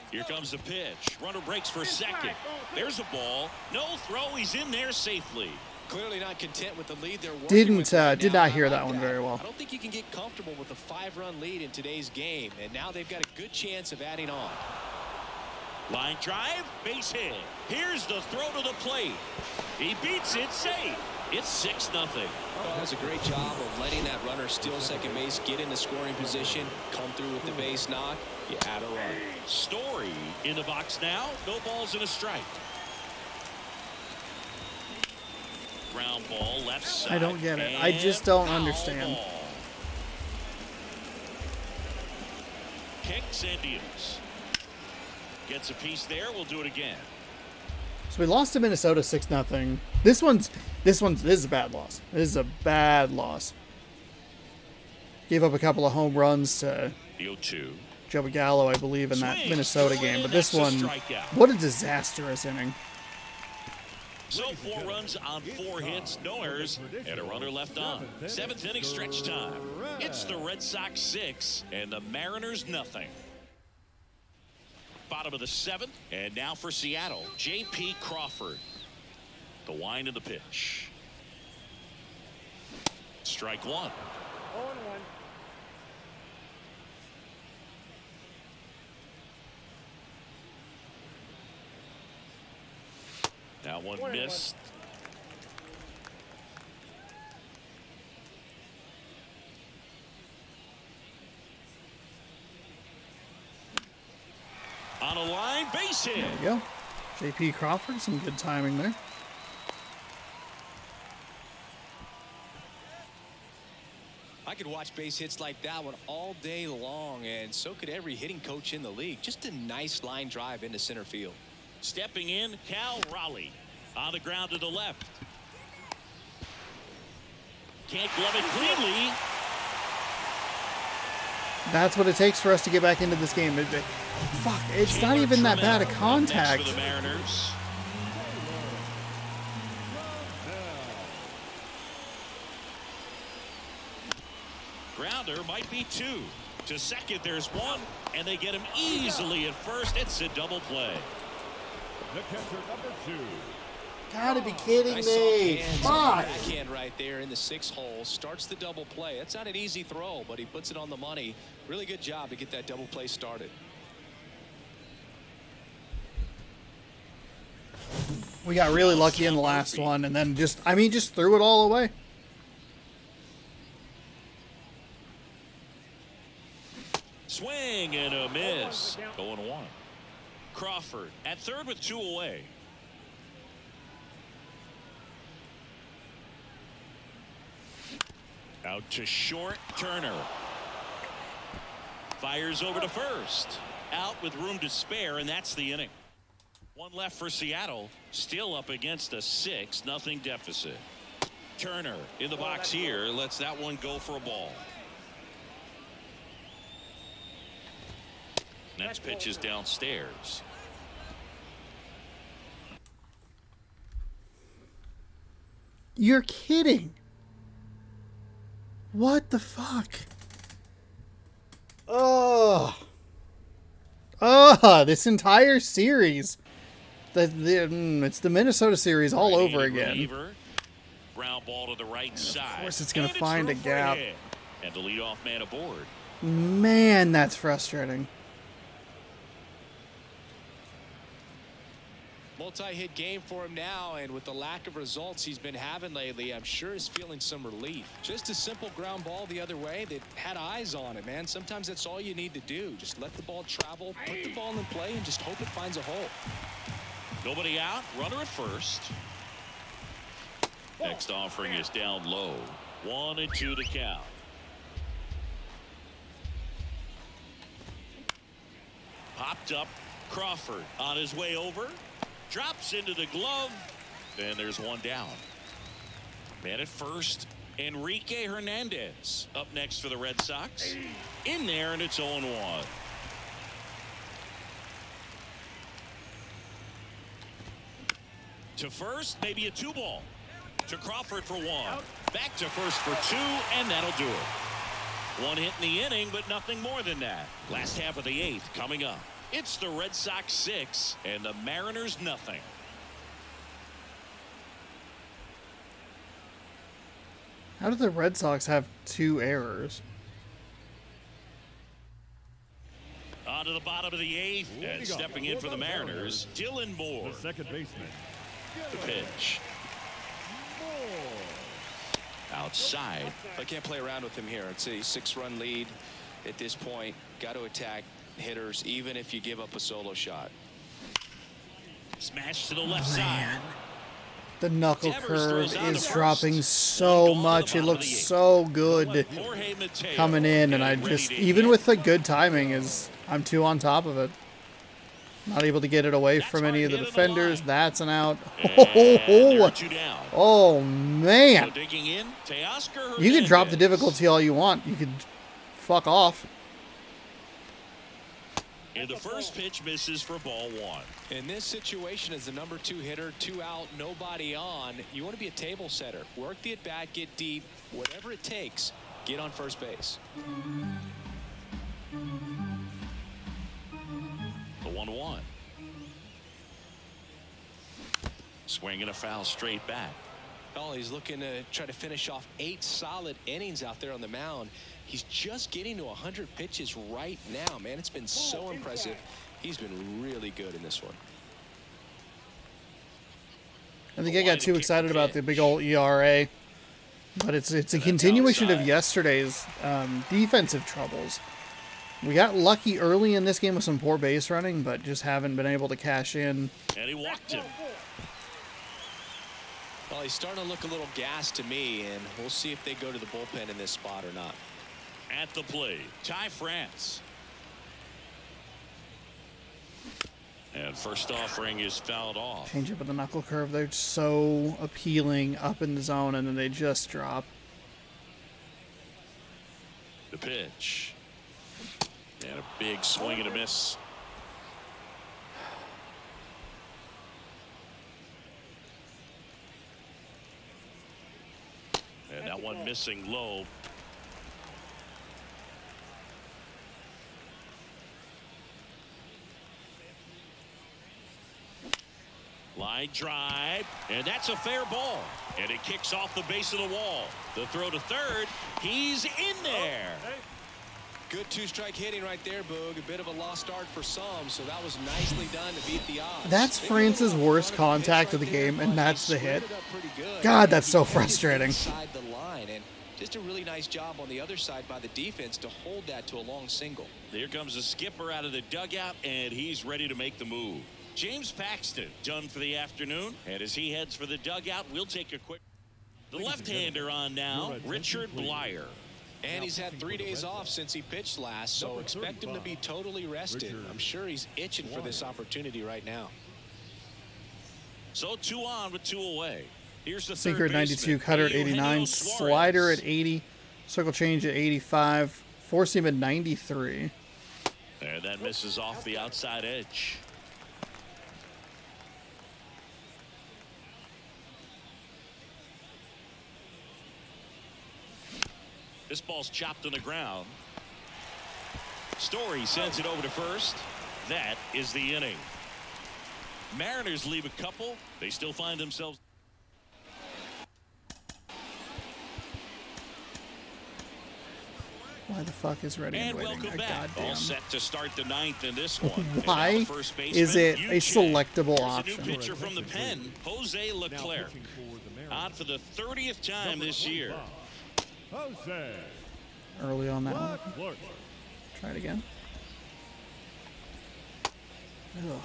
Here comes the pitch. Runner breaks for second. There's a ball. No throw. He's in there safely.
Clearly not content with the lead they're working
Did
with right
not
now.
hear that one very well.
I don't think you can get comfortable with a 5-run lead in today's game, and now they've got a good chance of adding on.
Line drive, base hit. Here's the throw to the plate. He beats it safe. It's 6-0.
Well, does a great job of letting that runner steal second base, get in the scoring position, come through with the base knock. You add a run.
Story in the box now. No balls and a strike. Ground ball left side.
I don't get it. I just don't
Foul
understand.
ball. Sox Indians. Gets a piece there. We'll do it again.
So we lost to Minnesota 6-0. This is a bad loss. This is a bad loss. Gave up a couple of home runs to
The 0-2.
Joey Gallo, I believe, in that
Swing.
Minnesota game. But this
That's a
one,
strikeout.
what a disastrous inning.
So 4 runs on 4 hits, no errors, and a runner left on. 7th inning stretch time. It's the Red Sox 6 and the Mariners nothing. Bottom of the 7th, and now for Seattle, J.P. Crawford. The wind of the pitch. Strike 1.
0-1.
That one
1-1.
missed. On a line, base hit.
There you go. J.P. Crawford, some good timing there.
I could watch base hits like that one all day long, and so could every hitting coach in the league. Just a nice line drive into center field.
Stepping in, Cal Raleigh. On the ground to the left. Can't glove it cleanly.
That's what it takes for us to get back into this game. Fuck, it's not even that bad a contact.
Next for the Mariners. Grounder might be 2. To second, there's 1, and they get him easily at first. It's a double play.
The catcher, number 2.
Gotta be kidding
Nice
me.
soft
Fuck.
backhand right there in the 6 hole. Starts the double play. That's not an easy throw, but he puts it on the money. Really good job to get that double play started.
We got really lucky in the last one, and then just threw it all away.
Swing and a miss. 0-1. Crawford at third with 2 away. Out to short, Turner. Fires over to first. Out with room to spare, and that's the inning. 1 left for Seattle. Still up against a 6-0 deficit. Turner in the box here. Lets that one go for a ball. Next pitch is downstairs.
You're kidding. What the fuck? This entire series. It's the Minnesota series all over again.
Reliever. Ground ball to the right side.
Of course it's going to
And
find a
through for
gap.
hit. And the leadoff man aboard.
Man, that's frustrating.
Multi-hit game for him now, and with the lack of results he's been having lately, I'm sure he's feeling some relief. Just a simple ground ball the other way that had eyes on it, man. Sometimes that's all you need to do. Just let the ball travel, put the ball in play, and just hope it finds a hole.
Nobody out. Runner at first. Next offering is down low. 1-2 to count. Popped up. Crawford on his way over. Drops into the glove. And there's 1 down. Man at first, Enrique Hernandez up next for the Red Sox. In there, and it's 0-1. To first, maybe a 2-ball. To Crawford for 1. Back to first for 2, and that'll do it. 1 hit in the inning, but nothing more than that. Last half of the 8th coming up. It's the Red Sox 6 and the Mariners nothing.
How did the Red Sox have 2 errors?
On to the bottom of the 8th, and stepping in for the Mariners, Dylan Moore.
The second baseman.
The pitch. Outside.
I can't play around with him here. It's a 6-run lead at this point. Got to attack hitters, even if you give up a solo shot.
Smash to the left side.
The knuckle
Devers
curve
throws out
is
to
dropping
first.
so
One gone
much.
to
It
the
looks
bottom of the
so good
Jorge Mateo
coming in, and I
getting ready
just,
to
even
hit.
with the good timing, is I'm too on top of it. Not able to get it away
That's
from any of the
hard hit on the
defenders.
line.
That's an out.
And there are two down.
Oh,
So
man.
digging in, Teoscar
You can drop the
Hernandez.
difficulty all you want. You can fuck off.
And the first pitch misses for ball one.
In this situation, as the number 2 hitter, 2 out, nobody on, you want to be a table setter. Work the at-bat, get deep, whatever it takes, get on first base.
The 1-1. Swing and a foul straight back.
Oh, he's looking to try to finish off 8 solid innings out there on the mound. He's just getting to 100 pitches right now, man. It's been so impressive. He's been really good in this one.
I think I got too excited about the big old ERA. But it's a continuation of yesterday's defensive troubles. We got lucky early in this game with some poor base running, but just haven't been able to cash in.
And he walked him.
Well, he's starting to look a little gassed to me, and we'll see if they go to the bullpen in this spot or not.
At the plate, Ty France. And first offering is fouled off.
Change up with the knuckle curve. They're so appealing up in the zone, and then they just drop.
The pitch. And a big swing and a miss. And that one missing low. Line drive, and that's a fair ball. And it kicks off the base of the wall. The throw to third. He's in there.
Good 2-strike hitting right there, Boog. A bit of a lost start for some, so that was nicely done to beat the odds.
That's France's worst contact of the game, and that's the hit. God, that's so frustrating.
Inside the line, and just a really nice job on the other side by the defense to hold that to a long single.
Here comes the skipper out of the dugout, and he's ready to make the move. James Paxton done for the afternoon, and as he heads for the dugout, we'll take a quick. The left-hander on now, Richard Blyer.
And he's had 3 days off since he pitched last, so expect him to be totally rested. I'm sure he's itching for this opportunity right now.
So 2 on with 2 away. Here's the
Sinker at
third
92,
baseman,
cutter at
Eugenio
89,
Suarez.
slider at 80, circle change at 85, four seam at 93.
And that misses off the outside edge. This ball's chopped on the ground. Story sends it over to first. That is the inning. Mariners leave a couple. They still find themselves.
Why the fuck is Ready
And
waiting?
welcome back. All
Goddamn.
set to start the 9th in this one. And now
Why
the first baseman,
is it
Yu
a
Chang.
selectable
Here's
option?
a new pitcher from the pen, Jose Leclerc. On for the 30th time this year.
Jose
Early on that one.
Leclerc.
Try it again. Ugh.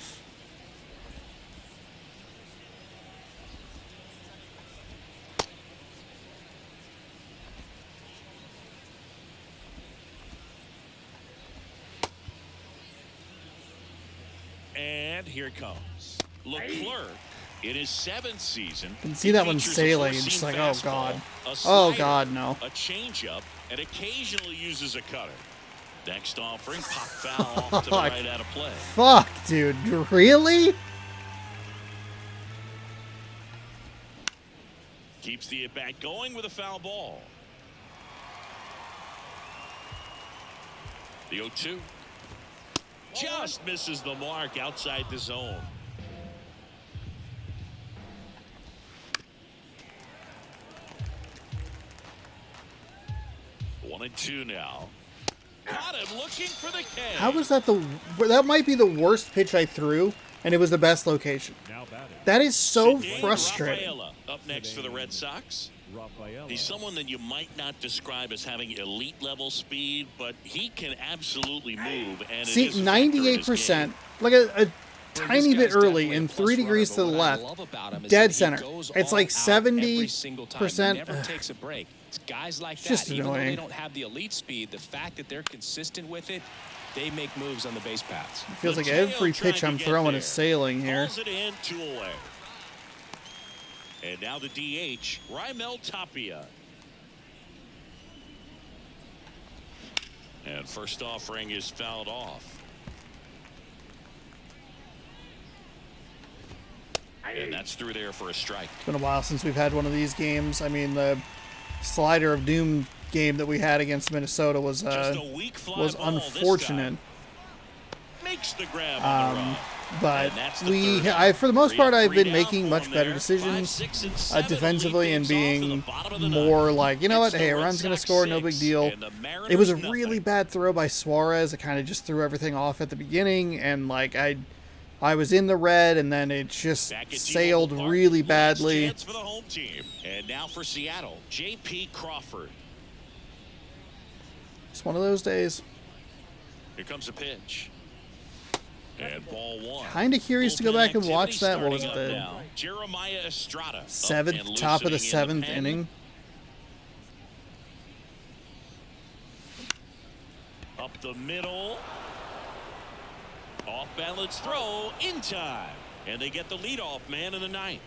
And here it comes. Leclerc in his 7th season.
Can see that one
features a
sailing,
four-seam
just like, oh,
fastball,
God.
a
Oh,
slider,
God, no.
A changeup, and occasionally uses a cutter. Next offering, pop foul off to the right out of play.
Fuck, dude. Really?
Keeps the at-bat going with a foul ball. The 0-2. Just misses the mark outside the zone. One and two now. Got him looking for the K.
How was that that might be the worst pitch I threw, and it was the best location.
Now batting.
That is so
Ceddanne
frustrating.
Rafaela up next for the Red Sox.
Rafaela.
He's someone that you might not describe as having elite level speed, but he can absolutely move. And
See,
it is a factor in his
98%,
game.
like a tiny bit early and 3 degrees to the left, dead center. It's like 70%.
Never takes a break. It's guys like
just
that, even though they
annoying.
don't have the elite speed, the fact that they're consistent with it, they make moves on the base paths.
It feels like every pitch I'm throwing is sailing here.
Calls it in, 2 away. And now the DH, Raimel Tapia. And first offering is fouled off. And that's through there for a strike.
It's been a while since we've had one of these games. I mean, the Slider of Doom game that we had against Minnesota was unfortunate.
Makes the grab on the run.
But for the most part, I've been making much better decisions defensively and being more like, you know what, hey, a run's going to score, no big deal. It was a really bad throw by Suarez. It kind of just threw everything off at the beginning, and like I was in the red, and then it just sailed really badly.
For the home team. And now for Seattle, J.P. Crawford.
It's one of those days.
Here comes a pitch. And ball 1.
Kind of curious to go back and watch that. What was it, the
Jeremiah Estrada,
top of the 7th inning?
Up the middle. Off balance throw in time. And they get the leadoff man in the 9th.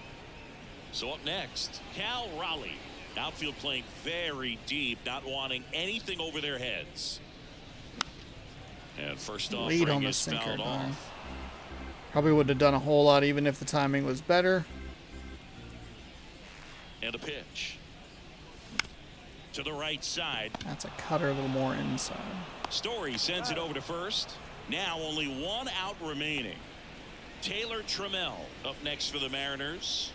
So up next, Cal Raleigh. Outfield playing very deep, not wanting anything over their heads. And first off,
lead on the sinker. Probably would have done a whole lot even if the timing was better.
And a pitch. To the right side.
That's a cutter a little more inside.
Story sends it over to first. Now only 1 out remaining. Taylor Trammell up next for the Mariners.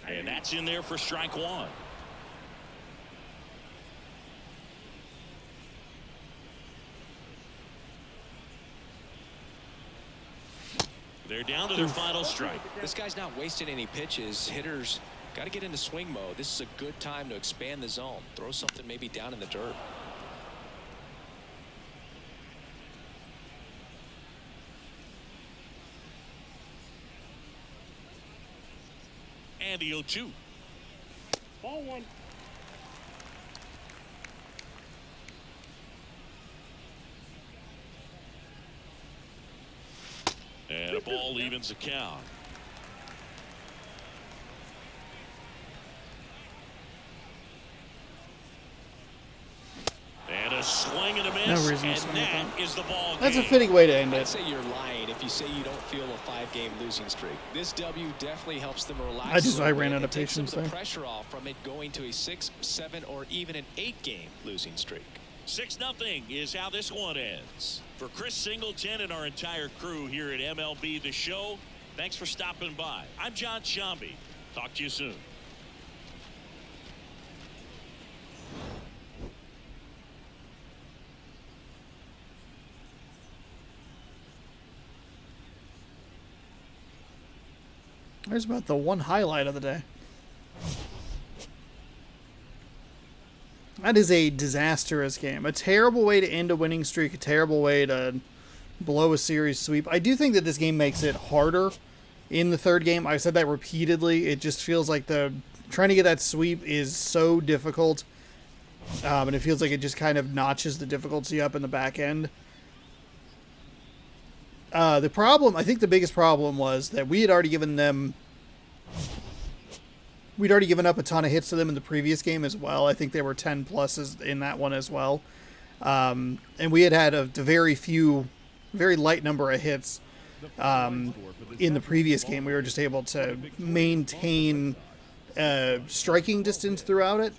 And that's in there for strike 1. They're down to their final strike.
This guy's not wasting any pitches. Hitters got to get into swing mode. This is a good time to expand the zone. Throw something maybe down in the dirt.
And the 0-2.
Ball 1.
And a ball evens the count. And a swing and a miss.
No reason to
and
swing
that
at that.
is the ball
That's
game.
a fitting way to end
I'd
it.
say you're lying if you say you don't feel a 5-game losing streak. This W definitely helps them relax.
I ran out of patience
some of
there.
the pressure off from it going to a 6, 7, or even an 8-game losing streak.
6-0 is how this one ends. For Chris Singleton and our entire crew here at MLB The Show, thanks for stopping by. I'm John Shambi. Talk to you soon.
There's about the one highlight of the day. That is a disastrous game. A terrible way to end a winning streak. A terrible way to blow a series sweep. I do think that this game makes it harder in the third game. I've said that repeatedly. It just feels like trying to get that sweep is so difficult. And it feels like it just kind of notches the difficulty up in the back end. The problem, I think the biggest problem was that we'd already given up a ton of hits to them in the previous game as well. I think there were 10 pluses in that one as well. And we had a very light number of hits in the previous game. We were just able to maintain striking distance throughout it.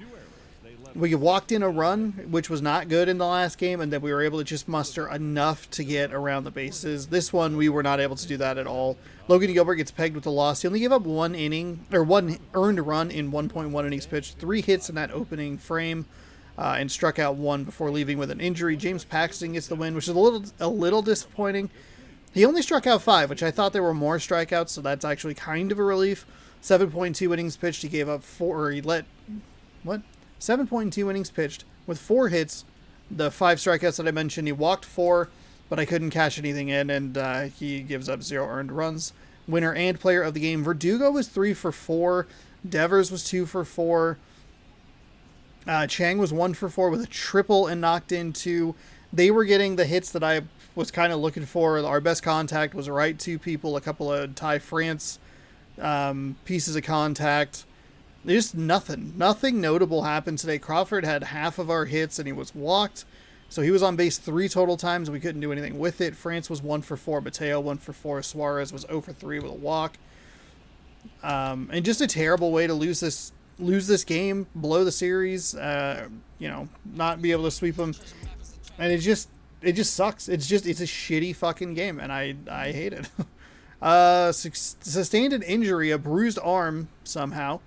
We walked in a run, which was not good in the last game, and then we were able to just muster enough to get around the bases. This one, we were not able to do that at all. Logan Gilbert gets pegged with a loss. He only gave up one earned run in 1.1 innings pitched, 3 hits in that opening frame, and struck out 1 before leaving with an injury. James Paxton gets the win, which is a little disappointing. He only struck out 5, which I thought there were more strikeouts, so that's actually kind of a relief. 7.2 innings pitched. He gave up 7.2 innings pitched with 4 hits. The 5 strikeouts that I mentioned, he walked 4, but I couldn't cash anything in, and he gives up 0 earned runs. winner and player of the game. Verdugo was 3 for 4. Devers was 2 for 4. Chang was 1 for 4 with a triple and knocked in 2. They were getting the hits that I was kind of looking for. Our best contact was right 2 people, a couple of Ty France pieces of contact. Just nothing notable happened today. Crawford had half of our hits and he was walked. So he was on base 3 total times. We couldn't do anything with it. France was 1 for 4. Mateo 1 for 4. Suarez was 0 for 3 with a walk. And just a terrible way to lose this game, blow the series, not be able to sweep them. And it just sucks. It's a shitty fucking game, and I hate it. Sustained an injury, a bruised arm somehow.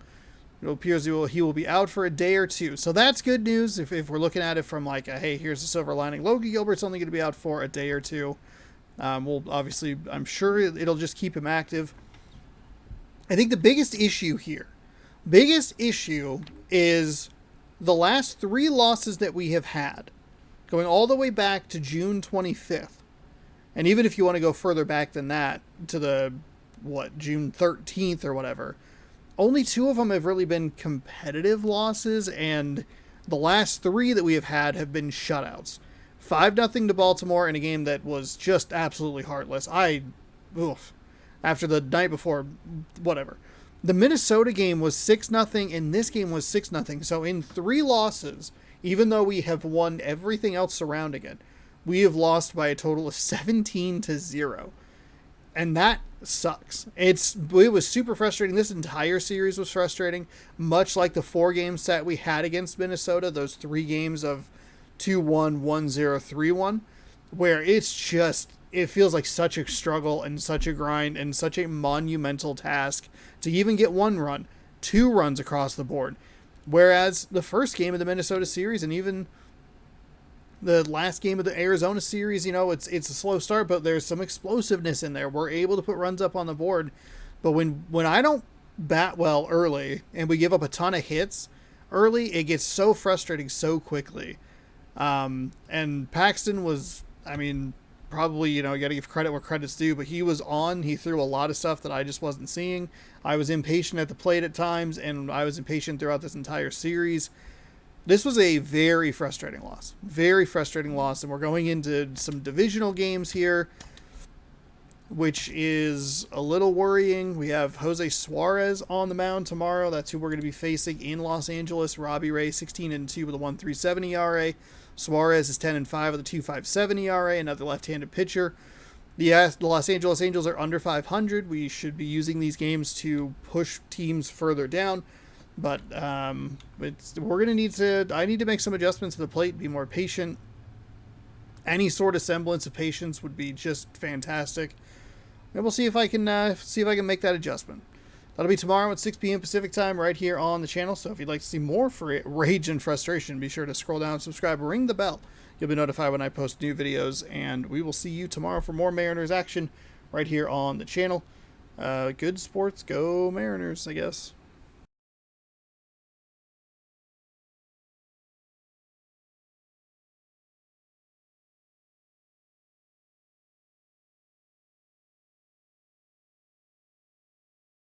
It appears he will be out for a day or 2. So that's good news if we're looking at it from like, hey, here's the silver lining. Logan Gilbert's only going to be out for a day or 2. We'll obviously, I'm sure it'll just keep him active. I think the biggest issue is the last 3 losses that we have had, going all the way back to June 25th. And even if you want to go further back than that, to the, June 13th or whatever, only 2 of them have really been competitive losses, and the last 3 that we have had have been shutouts. 5-0 to Baltimore in a game that was just absolutely heartless. After the night before, whatever. The Minnesota game was 6-0, and this game was 6-0. So in 3 losses, even though we have won everything else surrounding it, we have lost by a total of 17-0. And that sucks. It was super frustrating. This entire series was frustrating, much like the 4 game set we had against Minnesota, those 3 games of 2-1, 1-0, 3-1, where it feels like such a struggle and such a grind and such a monumental task to even get 1 run, 2 runs across the board. Whereas the first game of the Minnesota series and even the last game of the Arizona series, it's a slow start, but there's some explosiveness in there. We're able to put runs up on the board. But when I don't bat well early and we give up a ton of hits early, it gets so frustrating so quickly. And Paxton was, probably, you got to give credit where credit's due, but he threw a lot of stuff that I just wasn't seeing. I was impatient at the plate at times, and I was impatient throughout this entire series. This was a very frustrating loss, and we're going into some divisional games here, which is a little worrying. We have Jose Suarez on the mound tomorrow. That's who we're going to be facing in Los Angeles. Robbie Ray, 16-2 with a 1.37 ERA. Suarez is 10-5 with a 2.57 ERA, another left-handed pitcher. The Los Angeles Angels are under 500. We should be using these games to push teams further down. But I need to make some adjustments to the plate, be more patient. Any sort of semblance of patience would be just fantastic. And we'll see if I can make that adjustment. That'll be tomorrow at 6 p.m. Pacific time right here on the channel. So if you'd like to see more for rage and frustration, be sure to scroll down, subscribe, ring the bell. You'll be notified when I post new videos, and we will see you tomorrow for more Mariners action right here on the channel. Good sports, go Mariners, I guess.